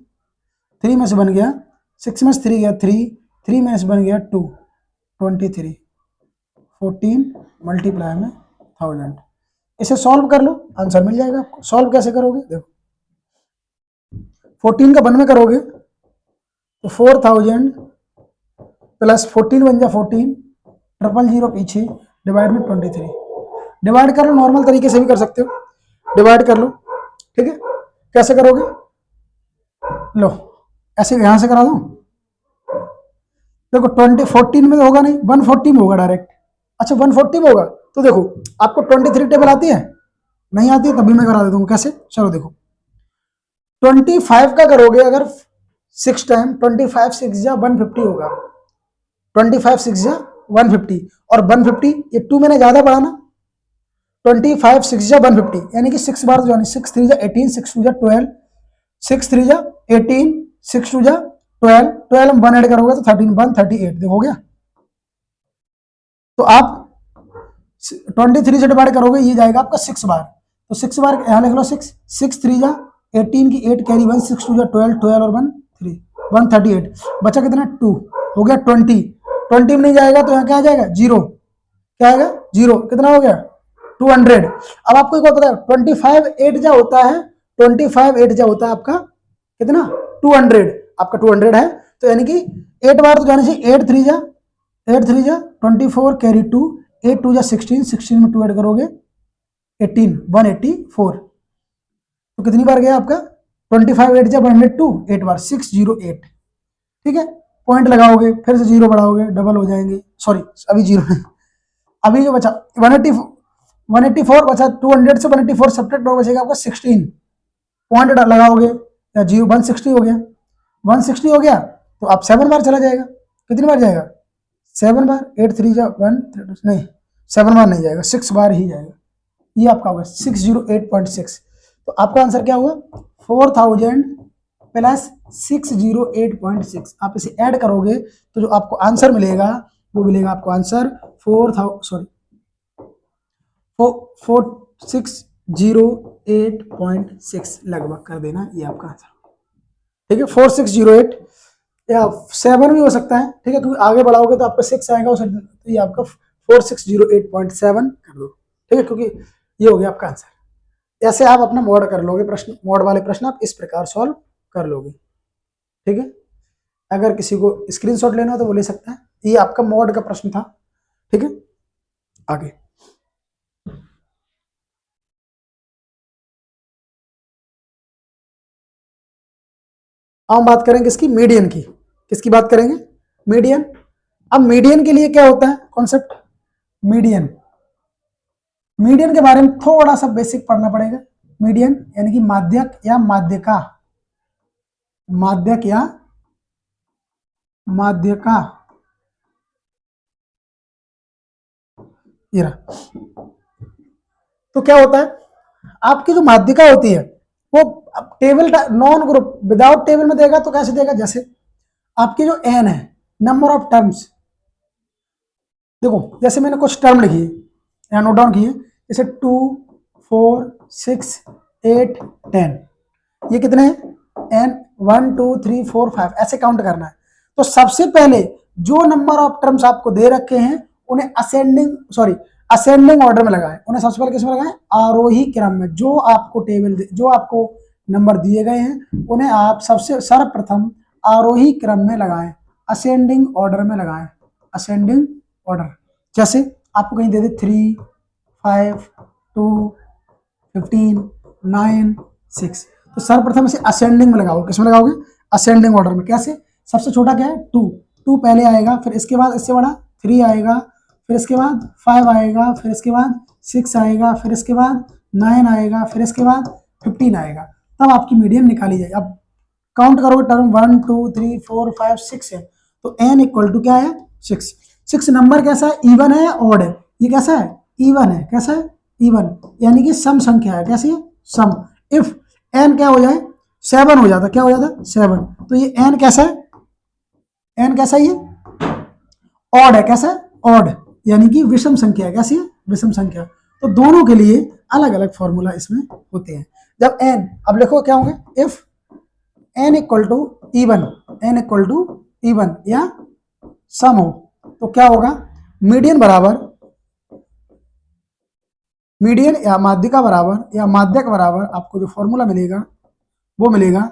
3 में से बन गया 6 में से 3 गया 3, 3 में से बन गया 2, 23, 14 मल्टीप्लाई में 1000। इसे सॉल्व कर लो, आंसर मिल जाएगा आपको। सॉल्व कैसे करोगे, देखो 14 का 1 में करोगे तो 4000 प्लस 14 बन जाए 14, 000 पीछे डिवाइड में 23, डिवाइड कर लो, नॉर्मल तरीके से भी कर सकते हो, डिवाइड कर लो, ठीक है। कैसे करोगे, लो ऐसे यहां से करा दूं, देखो 2014 में तो होगा नहीं, 140 में होगा डायरेक्ट। अच्छा 140 में होगा, तो देखो आपको 23 टेबल आती है, नहीं आती है तभी मैं करा देता हूँ। कैसे, चलो देखो 25 का करोगे अगर 6 टाइम, 25 6 जा 150 होगा, 25 6 जा 150, और 150 ये 2 मैंने ज्यादा पढ़ा ना, 25 6 जा 150 यानी कि 6 बार जो 6 3 जा 18, 6 2 जा 12, 6 3 जा 18, 6 2 जा 12, 12 में 1 ऐड करोगे तो 13, 138 देखो हो गया। तो आप 23 से डिवाइड करोगे, ये जाएगा आपका 6 बार, तो 6 बार यहाँ लिख लो 6, 6 3 जा 18 की 8 कैरी 1, 6 2 जा 12, 12 और 1 3, 138, बचा कितना 2, हो गया 20, 20 में नहीं जाएगा तो यहाँ क्या आ जाएगा जीरो, क्या आएगा जीरो, कितना हो गया 200। अब आपको एक बात पता है 25 8 जा होता है, 25 8 जा होता है आपका कितना 200, आपका 200 है, तो यानी कि 8 बार तो जाने से 8 3 जा 24 कैरी 2, 8 2 जा 16, 16 में 2 ऐड करोगे 18, 184, तो कितनी बार गया आपका 25 8 जा 102, 8 बार 608, ठीक है। पॉइंट लगाओगे फिर से जीरो बढ़ाओगे डबल हो जाएंगे, सॉरी अभी जीरो नहीं, अभी जो बचा 184 बचा, 200 से 184 सब्ट्रैक्ट हो बचेगा आपका 16, पॉइंट लगाओगे या जीरो 160 हो गया, 160 हो गया तो आप 7 बार चला जाएगा, कितनी बार जाएगा 7 बार, 8 3 जा 1 नहीं 7 बार नहीं जाएगा, 6 बार ही जाएगा, ये आपका होगा 608.6। तो आपका आंसर क्या हुआ 4000 प्लस 608.6। आप इसे ऐड करोगे तो जो आपको आंसर मिलेगा वो मिलेगा आपको आंसर 4608.6 लगभग कर देना, ये आपका आंसर, ठीक है 4608 या 7 भी हो सकता है, ठीक है, क्योंकि आगे बढ़ाओगे तो आपका 6 आएगा उसे, तो ये आपका 4608.7 कर दो, ठीक है, क्योंकि ये हो गया आपका आंसर। ऐसे आप अपना मोड कर लोगे, प्रश्न मोड वाले प्रश्न आप इस प्रकार सॉल्व कर लोगे, ठीक है। अगर किसी को स्क्रीनशॉट लेना हो तो वो ले सकता है, ये आपका मोड का प्रश्न था, ठीक है। आगे अब हम बात करेंगे इसकी मीडियन की, किसकी बात करेंगे मीडियन। अब मीडियन के लिए क्या होता है कॉन्सेप्ट, मीडियन, मीडियन के बारे में थोड़ा सा बेसिक पढ़ना पड़ेगा। मीडियन यानी कि माध्यक या माध्यका, माध्यक या माध्यका, ये रहा। तो क्या होता है आपकी जो माध्यिका होती है वो table non group without table में देगा, तो कैसे देगा, जैसे आपकी जो एन है नंबर ऑफ टर्म्स, देखो जैसे मैंने कुछ टर्म लिखी है या नोट डाउन किए, जैसे 2 4 6 8 10, ये कितने हैं एन 1 2 3 4 5 ऐसे काउंट करना है। तो सबसे पहले जो नंबर ऑफ टर्म्स आपको दे रखे हैं उन्हें असेंडिंग ऑर्डर में लगाएं, उन्हें सबसे पहले किसमें लगाएं आरोही क्रम में, जो आपको जो आपको नंबर दिए गए हैं उन्हें आप सबसे सर्वप्रथम आरोही क्रम में लगाएं, असेंडिंग ऑर्डर में लगाएं, असेंडिंग ऑर्डर। जैसे आपको कहीं दे दे 3 5 2 15 9 6, तो सर्वप्रथम इसे असेंडिंग में लगाओगे, किसमें लगाओगे असेंडिंग ऑर्डर में। कैसे, सबसे छोटा क्या है 2, 2 पहले आएगा, फिर इसके बाद इससे बड़ा 3 आएगा, फिर इसके बाद 5 आएगा, फिर इसके बाद 6 आएगा, फिर इसके बाद 9 आएगा, फिर इसके बाद 15 आएगा, तब आपकी मीडियन निकाली जाएगी। अब काउंट करोगे टर्म 1 2 3 4 5 6 है, तो n इक्वल टू क्या है 6। 6 नंबर कैसा है इवन है या ऑड है, ये कैसा है इवन है, कैसा है इवन, यानी कि सम संख्या है, कैसी है सम। इफ n क्या हो जाए 7 हो जाता, क्या हो जाता 7, तो ये n कैसा है, n कैसा है ये ऑड है, कैसा है ऑड, यानी कि विषम संख्या है, कैसी है विषम संख्या। तो दोनों के लिए अलग अलग फॉर्मूला इसमें होते हैं। जब n, अब लिखो क्या होंगे if n equal to even, n equal to even या सम हो, तो क्या होगा मीडियन बराबर, मीडियन या माध्यिका बराबर या माध्यक बराबर आपको जो फॉर्मूला मिलेगा वो मिलेगा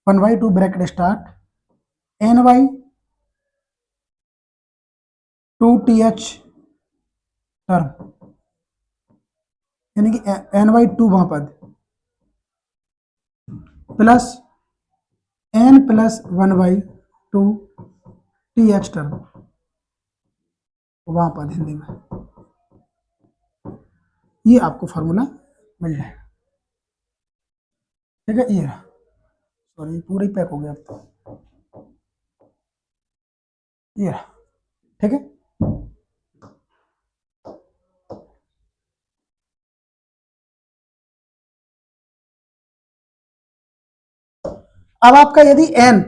1/2 ब्रैकेट स्टार्ट n/2th टर्म, यानी कि n/2 वहां पद plus n n+1/2 TH term, वहां पर हिंदी में ये आपको फॉर्मूला मिल जाएगा। ठीक है, ये सॉरी पूरा ही पैक हो गया अब तो, ये ठीक है। अब आपका यदि n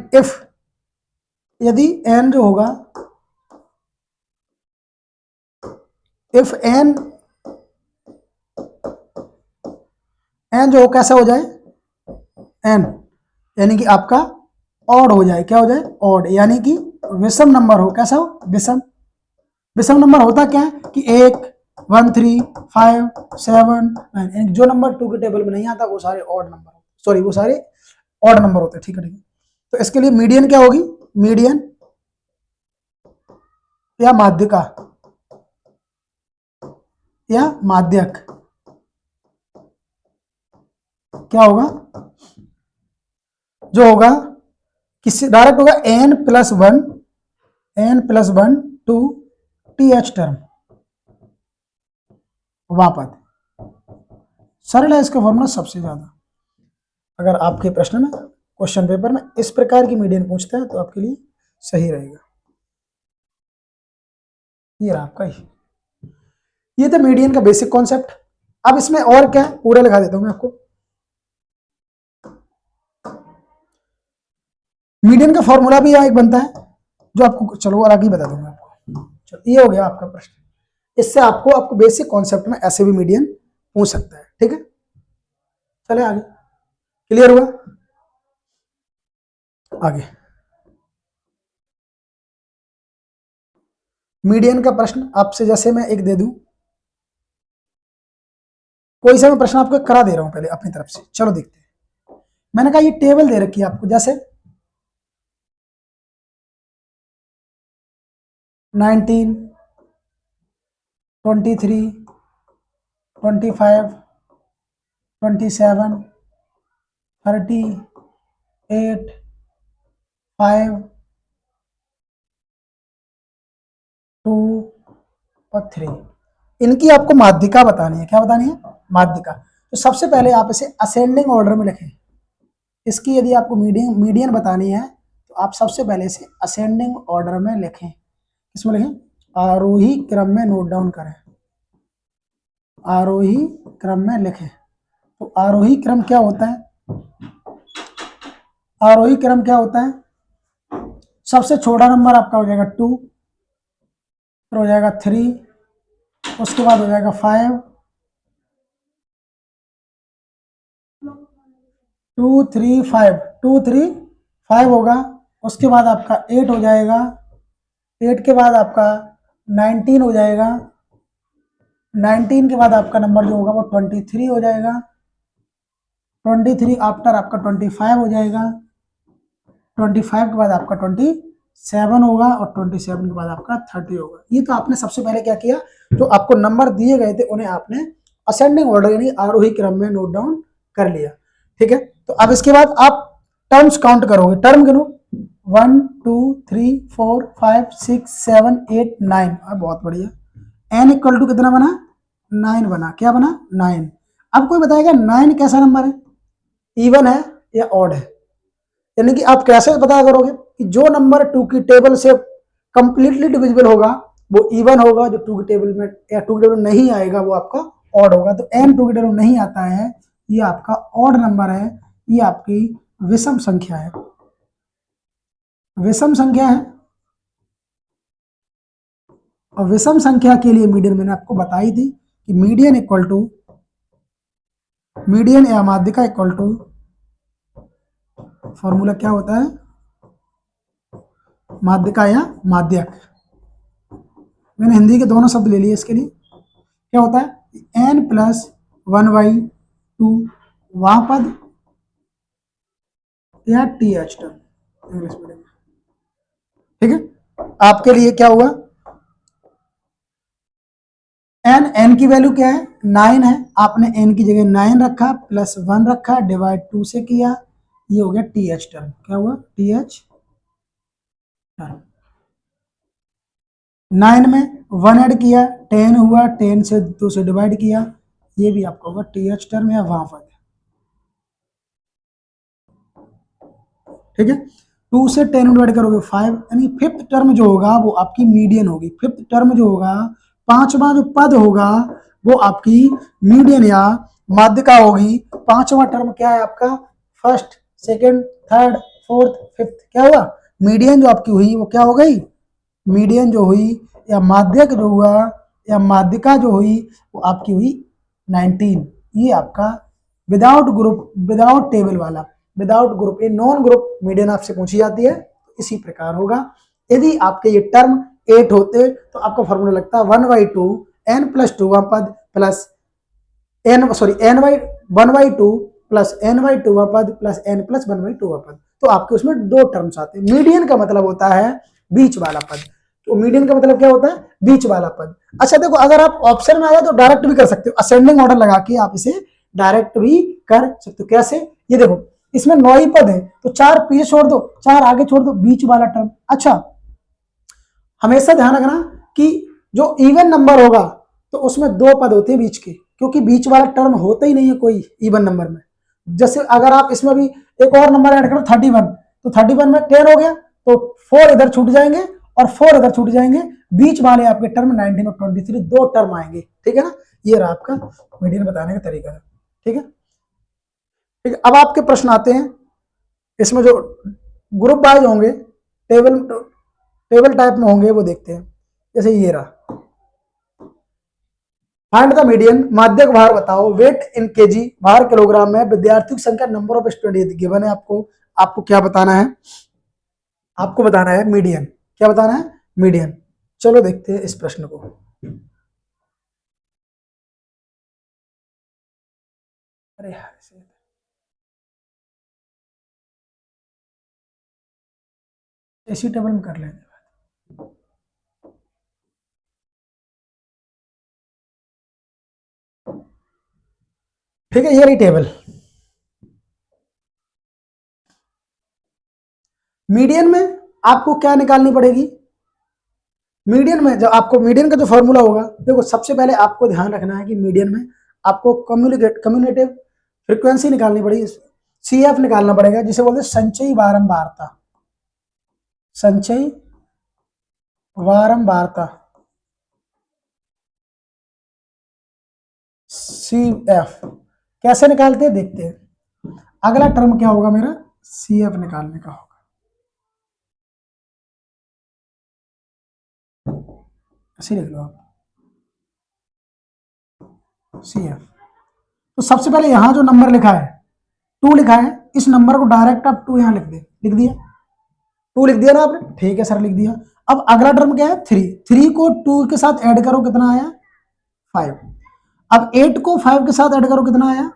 यदि n जो होगा, इफ n जो हो कैसा हो जाए, n यानी कि आपका ऑड हो जाए, क्या हो जाए, ऑड, यानी कि विषम नंबर हो, कैसा हो, विषम नंबर होता क्या है कि 1 1 3 5 7 9, जो नंबर 2 के टेबल में नहीं आता वो सारे ऑड नंबर, सॉरी वो सारे ऑड नंबर होते हैं। ठीक है, तो इसके लिए मीडियन क्या होगी, मीडियन या माध्यिका या माध्यक क्या होगा, जो होगा किसी डायरेक्ट होगा n+1 टू TH टर्म, वापस सरल है इसका फॉर्मूला सबसे ज्यादा। अगर आपके प्रश्न में क्वेश्चन पेपर में इस प्रकार की मीडियन पूछता है तो आपके लिए सही रहेगा। ये रहा आपका ही, ये था मीडियन का बेसिक कॉन्सेप्ट। अब इसमें और क्या है पूरा लिखा देता हूं मैं आपको। मीडियन का फॉर्मूला भी यहाँ एक बनता है जो आपको, चलो और आगे बता दूंगा आपको। चलो ये हो गया आपका प्रश्न, इससे आपको बेसिक कॉन्सेप्ट में ऐसे भी मीडियन पूछ सकता है। ठीक है, चले आगे, क्लियर हुआ, आगे मीडियन का प्रश्न आपसे जैसे मैं एक दे दूं, कोई सा मैं प्रश्न आपको करा दे रहा हूं पहले अपनी तरफ से, चलो देखते हैं। मैंने कहा ये टेबल दे रखी है आपको, जैसे 19 23 25 27 30 8 5 2 और 3, इनकी आपको माध्यिका बतानी है। क्या बतानी है, माध्यिका। तो सबसे पहले आप इसे असेंडिंग ऑर्डर में लिखें। इसकी यदि आपको मीडियन बतानी है तो आप सबसे पहले इसे असेंडिंग ऑर्डर में लिखें। किसमें लिखें, आरोही क्रम में नोट डाउन करें, आरोही क्रम में लिखें। तो आरोही क्रम क्या होता है, आरोही क्रम क्या होता है, सबसे छोटा नंबर आपका हो जाएगा 2, फिर हो जाएगा 3, उसके बाद हो जाएगा 5, 2 3 5, 2 3 5 होगा। उसके बाद आपका 8 हो जाएगा, 8 के बाद आपका 19 हो जाएगा, 19 के बाद आपका नंबर जो होगा वो 23 हो जाएगा, 23 आफ्टर आपका 25 हो जाएगा, 25 के बाद आपका 27 होगा, और 27 के बाद आपका 30 होगा। ये तो आपने सबसे पहले क्या किया, जो आपको नंबर दिए गए थे उन्हें आपने असेंडिंग ऑर्डर यानी आरोही क्रम में नोट डाउन कर लिया। ठीक है, तो अब इसके बाद आप टर्म्स काउंट करोगे, टर्म गिनो 1 2 3 4 5 6 7 8 9, बहुत बढ़िया। n इक्वल टू कितना बना, 9 बना, क्या बना, 9। अब कोई बताएगा 9 कैसा नंबर है, इवन है या ऑड है, यानी कि आप कैसे पता करोगे कि जो नंबर 2 की टेबल से कंप्लीटली डिविजिबल होगा वो इवन होगा, जो 2 की टेबल में या 2 की टेबल में नहीं आएगा वो आपका ऑड होगा। तो n 2 की टेबल में नहीं आता है, ये आपका ऑड नंबर है, ये आपकी विषम संख्या है, विषम संख्या है। और विषम संख्या के लिए मीडियन मैंने आपको बताई थी कि मीडियन इक्वल टू, मीडियन या माध्यिका इक्वल टू, फॉर्मूला क्या होता है, माध्यिका या माध्यक। मैंने हिंदी के दोनों शब्द ले लिए इसके लिए। क्या होता है, n+1/2 वहां पद या TH टर्म इंग्लिश मीडियम में। ठीक है, आपके लिए क्या हुआ, n की वैल्यू क्या है, 9 है, आपने n की जगह 9 रखा, +1 रखा, डिवाइड 2 से किया, ये हो गया टी एच टर्म। क्या हुआ? T H term. 9 में 1 ऐड किया 10 हुआ, 10 से 2 से डिवाइड किया, ये भी आपका होगा टी एच टर्म या वहां पर। ठीक है, 2 से 10 डिवाइड करोगे 5, यानी फिफ्थ टर्म जो होगा वो आपकी मीडियन होगी। फिफ्थ टर्म जो होगा, पांचवा जो पद होगा वो आपकी मीडियन या माध्यिका होगी। पांचवा टर्म क्या है आपका? First, second, third, fourth, fifth. क्या हुआ? मीडियन जो आपकी हुई वो क्या हो गई? मीडियन जो हुई या माध्यक जो हुआ या माध्यिका जो हुई वो आपकी हुई 19। ये आपका विदाउट ग्रुप, विदाउट टेबल वाला, विदाउट ग्रुप, ये नॉन ग्रुप मीडियन आपसे पूछी जाती है, इसी प्रकार होगा। यदि आपके ये टर्म 8 होते तो आपका फॉर्मूला लगता है 1/2 n+2 पद प्लस n/2 प्लस n/2 पद प्लस n+1/2 पद। तो आपके उसमें दो टर्म्स आते हैं। मीडियन का मतलब होता है बीच वाला पद। तो मीडियन का मतलब क्या होता है? बीच वाला पद। अच्छा देखो, अगर आप ऑप्शन में आया तो डायरेक्ट भी कर सकते हो, असेंडिंग ऑर्डर लगा के आप इसे डायरेक्ट भी कर सकते हो। कैसे? ये देखो, इसमें 9 ही पद है तो 4 पीछे छोड़ दो, 4 आगे छोड़ दो, बीच वाला टर्म। अच्छा, हमेशा ध्यान रखना कि जो इवन नंबर होगा तो उसमें 2 पद होते हैं बीच के, क्योंकि बीच वाला टर्म होता ही नहीं है कोई इवन नंबर में। जैसे अगर आप इसमें भी एक और नंबर ऐड करो 31, तो 31 में 10 हो गया, तो 4 इधर छूट जाएंगे और 4 इधर छूट जाएंगे, बीच वाले आपके टर्म 19 और 23 दो टर्म आएंगे। ठीक है ना? ये रहा आपका मीडियन बताने का तरीका। ठीक है, ठीक है। अब आपके प्रश्न आते हैं, इसमें जो ग्रुप वाइज होंगे, टेबल टेबल टाइप में होंगे, वो देखते हैं। जैसे ये रहा, फाइंड द मीडियन, माध्यक भार बताओ, वेट इन केजी, भार किलोग्राम में, विद्यार्थियों की संख्या, नंबर ऑफ स्टूडेंट गिवन है आपको। आपको क्या बताना है? आपको बताना है मीडियन। क्या बताना है? मीडियन। चलो देखते हैं इस प्रश्न को। अरे यार, इसी टेबल में कर लेंगे। ठीक है, ये रही टेबल। मीडियन में आपको क्या निकालनी पड़ेगी? मीडियन में जब आपको मीडियन का जो फॉर्मूला होगा, देखो सबसे पहले आपको ध्यान रखना है कि मीडियन में आपको कम्युनिकेटिव फ्रीक्वेंसी निकालनी पड़ेगी, सीएफ निकालना पड़ेगा, जिसे बोलते हैं संचयी बारंबारता। संचयी बारंबारता, सीएफ कैसे निकालते हैं देखते हैं। अगला टर्म क्या होगा मेरा? सीएफ निकालने का होगा। ऐसे लिख लो आप, सीएफ। तो सबसे पहले यहां जो नंबर लिखा है 2 लिखा है, इस नंबर को डायरेक्ट आप 2 यहां लिख दे, लिख दिया 2 लिख दिया ना आपने? ठीक है सर, लिख दिया। अब अगला टर्म क्या है? 3। 3 को 2 के साथ ऐड करो, कितना आया? 5। अब 8 को 5 के साथ ऐड करो, कितना आया?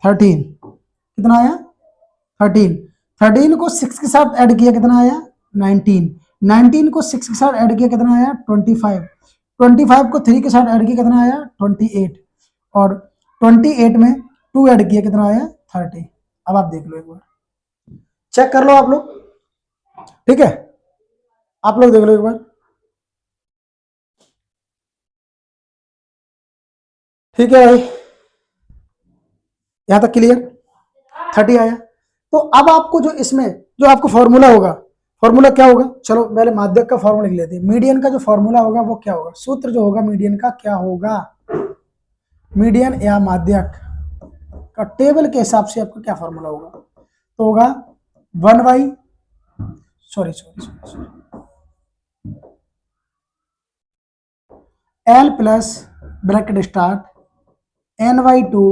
13। कितना आया? 13। 13 को 6 के साथ ऐड किया, कितना आया? 19। 19 को 6 के साथ ऐड किया, कितना आया? 25। 25 को 3 के साथ ऐड किया, कितना आया? 28। और 28 में 2 ऐड किया, कितना आया? 30। अब आप देख लो, एक बार चेक कर लो आप लोग। ठीक है, आप लोग देख लो एक बार। ठीक है भाई, यहां तक क्लियर? 30 आया। तो अब आपको जो इसमें जो आपको फॉर्मूला होगा, फॉर्मूला क्या होगा? चलो पहले माध्यक का फॉर्मूला लिख लेते हैं। मीडियन का जो फॉर्मूला होगा वो क्या होगा? सूत्र जो होगा मीडियन का क्या होगा? मीडियन या माध्यक का टेबल के हिसाब से आपका क्या फॉर्मूला होगा? तो होगा 1 by sorry sorry sorry sorry l plus bracket start n/2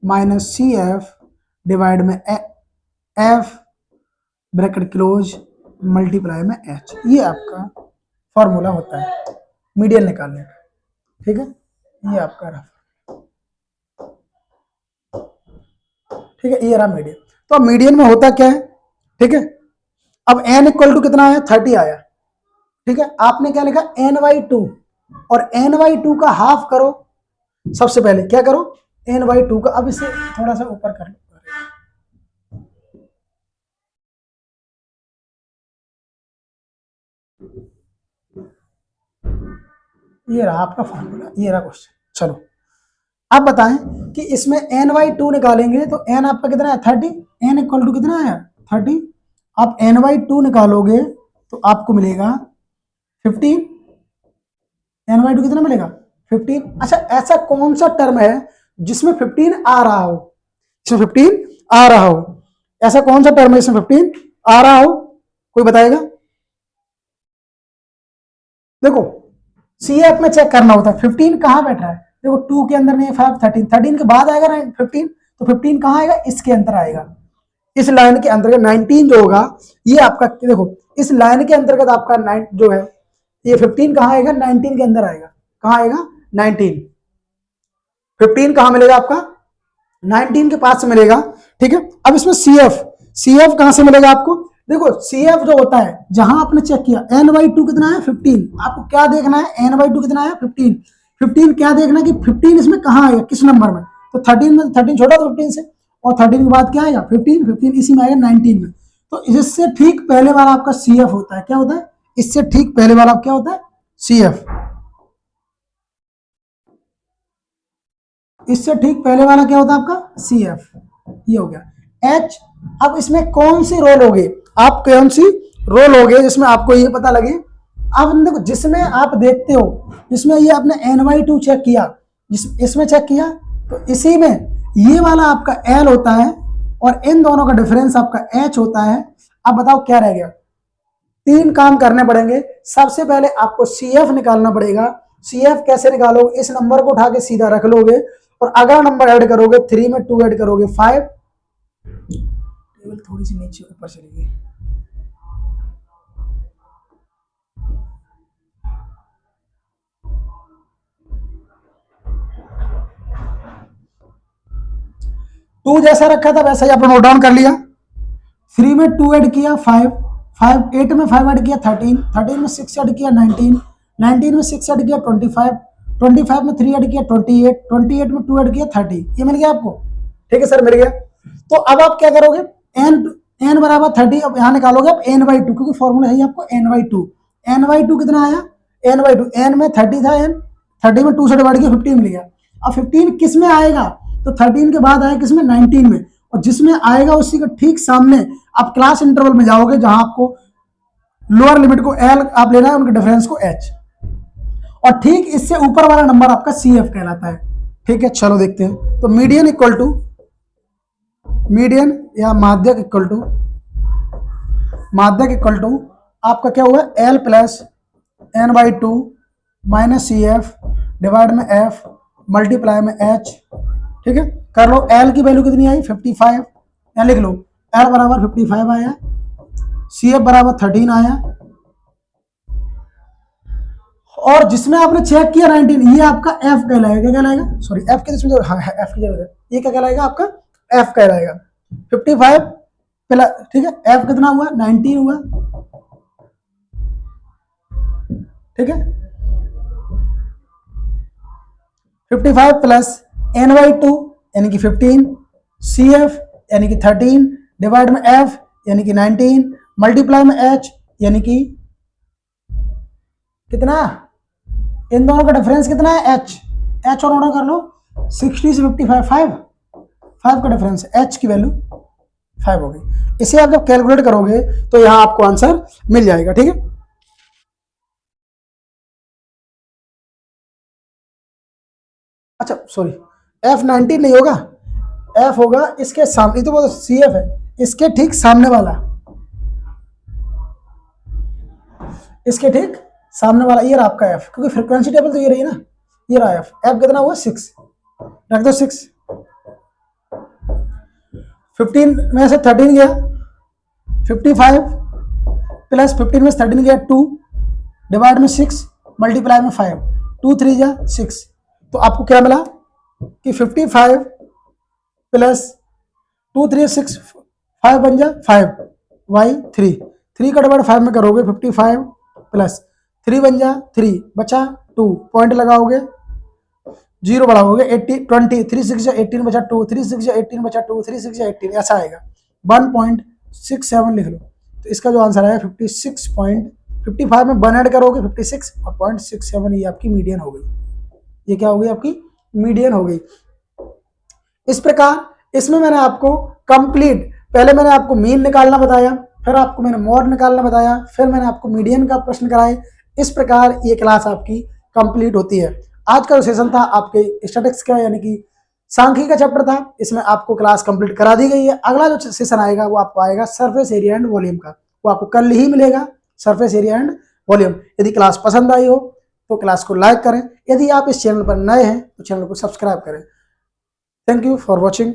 minus c f divide में एफ ब्रैकेट क्लोज मल्टीप्लाई में एच। ये आपका फॉर्मूला होता है मीडियन निकालने का। ठीक है, ये आपका रहा। ठीक है, ये रहा मीडियन। तो अब मीडियन में होता क्या है? ठीक है, अब n इक्वल टू कितना आया? 30 आया। ठीक है, आपने क्या लिखा? n/2, और n/2 का हाफ करो। सबसे पहले क्या करो? n/2 का, अब इसे थोड़ा सा ऊपर कर लो, ये रहा आपका फॉर्मूला, ये रहा क्वेश्चन। चलो अब बताएं कि इसमें n/2 निकालेंगे तो n आपका कितना है 30, n इक्वल टू कितना है 30। आप n/2 निकालोगे तो आपको मिलेगा 15, n/2 कितना मिलेगा 15। अच्छा ऐसा कौन सा टर्म है जिसमें 15 आ रहा हो, इसमें 15 आ रहा हो, ऐसा कौन सा टर्म है इसमें 15 आ रहा हो, कोई बताएगा। देखो CF में चेक करना होता है 15 कहां बैठा है, देखो 2 के अंदर नहीं, 5 13, 13 के बाद आएगा ना 15, तो 15 कहां आएगा, इसके अंदर आएगा, इस लाइन के अंतर्गत 19 जो होगा ये आपका, देखो इस लाइन के अंतर्गत आपका 9 जो है ये 15 कहां आएगा 19 के अंदर आएगा, कहां आएगा 19, 15 कहां मिलेगा आपका 19 के पास से मिलेगा। ठीक है अब इसमें CF कहां से मिलेगा आपको, देखो CF जो होता है जहां आपने चेक किया n/2 कितना है 15, आपको क्या देखना है n/2 कितना है 15, 15 क्या देखना है कि 15 इसमें कहां आएगा किस नंबर में, तो 13 में, 13 छोटा तो 15 से, और 13 के बाद क्या आएगा 15, 15 इसी में आएगा 19 में, तो इससे ठीक पहले वाला आपका CF होता है, क्या होता है, इससे ठीक पहले वाला क्या होता है CF, इससे ठीक पहले वाला क्या होता है आपका CF, ये हो गया H। अब इसमें कौन सी रोल होगी, आप कौन सी रोल होगी जिसमें आपको ये पता लगे, अब देखो जिसमें आप देखते हो, जिसमें ये आपने n/2 चेक किया, इसमें चेक किया, तो इसी में ये वाला आपका L होता है और इन दोनों का डिफरेंस आपका H होता है। अब बताओ क्या रह गया, 3 काम करने पड़ेंगे। सबसे पहले आपको CF निकालना पड़ेगा। CF कैसे निकालोगे, इस नंबर को उठा के सीधा रख लोगे और अगला नंबर ऐड करोगे, 3 में 2 ऐड करोगे 5, टेबल थोड़ी सी नीचे ऊपर चलेगी, टू जैसा रखा था वैसा ही आपने नोट डाउन कर लिया। 3 में 2 ऐड किया 5, 8 में 5 ऐड किया 13, 13 में 6 ऐड किया 19, 19 में 6 ऐड किया 25, 25 में 3 ऐड किया 28, 28 में 2 ऐड किया 30, ये मिल गया आपको। ठीक है सर मिल गया। तो अब आप क्या करोगे, n बराबर 30, अब यहाँ निकालोगे आप n/2, क्योंकि फॉर्मूला है आपको n/2, n/2 कितना आया n/2, n में 30 था, n 30 में 2 से डिवाइड किया 15 मिल गया। अब 15 किस में आएगा, तो 13 के बाद आएगा किसमें 19 में, और जिसमें आएगा उसी के ठीक सामने आप क्लास इंटरवल में जाओगे जहां आपको लोअर लिमिट को L आप लेना है, उनके डिफरेंस को H, और ठीक इससे ऊपर वाला नंबर आपका CF कहलाता है। ठीक है चलो देखते हैं, तो मीडियन इक्वल टू, मीडियन या माध्यक इक्वल टू, माध्यक इक्वल टू आपका क्या हुआ L plus n/2 minus CF divide में F मल्टीप्लाई में H। ठीक है कर लो, L की वैल्यू कितनी आई 55, यहाँ लिख लो L बराबर 55 आया, CF बराबर 13 आया, और जिसमें आपने चेक किया 19, ये आपका F कहलाएगा, क्या कहलाएगा, सॉरी F के इसमें हाँ, F की जगह है, ये क्या कहलाएगा आपका F कहलाएगा 55 प्लस, ठीक है F कितना हुआ 19 हुआ। ठीक है 55 प्लस n/2 यानी कि 15, CF यानी कि 13 डिवाइड में F यानी कि 19 मल्टीप्लाई में H यानी कि कितना, इन दोनों का डिफरेंस कितना है H और ऑर्डर कर लो 60 से 55, 5 का डिफरेंस है, H की वैल्यू 5 हो गई। इसे आप जब कैलकुलेट करोगे तो यहां आपको आंसर मिल जाएगा। ठीक है अच्छा सॉरी F19 नहीं होगा, F होगा इसके सामने, तो वो CF है, इसके ठीक सामने वाला, इसके ठीक सामने वाला ये रहा आपका F, क्योंकि फ्रीक्वेंसी टेबल तो ये रही ना, ये रहा F कितना हुआ 6, रख दो 6, 15 में से 13 गया 55 प्लस 15 में से 13 गया 2 डिवाइड में 6 मल्टीप्लाई में 5, 2 3 जा 6, तो आपको क्या मिला कि 55 प्लस 2 3 6 5 बन जा 5 y 3 का डिवाइड 5 में करोगे 55 प्लस 3 बन जा 3 बचा 2 पॉइंट लगाओगे 0 बढ़ाओगे 80 20 3 6 18 बचा 2 3 6 18 बचा 2 3 6 18 ऐसा आएगा 1.67 लिख लो, तो इसका जो आंसर आया 56.5 55 में 1 ऐड करोगे 56 और 0.67 ये आपकी मीडियन हो गई। ये क्या हो गई आपकी मीडियन हो गई। इस प्रकार इसमें मैंने आपको कंप्लीट, पहले मैंने आपको मीन निकालना बताया, फिर आपको मैंने मॉड निकालना बताया, फिर मैंने आपको मीडियन का प्रश्न कराए। इस प्रकार ये क्लास आपकी कंप्लीट होती है। आज का जो सेशन था आपके स्टैटिस्टिक्स का यानी कि सांख्यिकी का चैप्टर था, इसमें आपको क्लास कंप्लीट करा दी गई है। अगला जो सेशन आएगा वो आपको आएगा सरफेस एरिया एंड वॉल्यूम का, वो आपको कल ही मिलेगा, सरफेस एरिया एंड वॉल्यूम। यदि क्लास पसंद आई हो तो क्लास को लाइक करें, यदि आप इस चैनल पर नए हैं तो चैनल को सब्सक्राइब करें। Thank you for watching.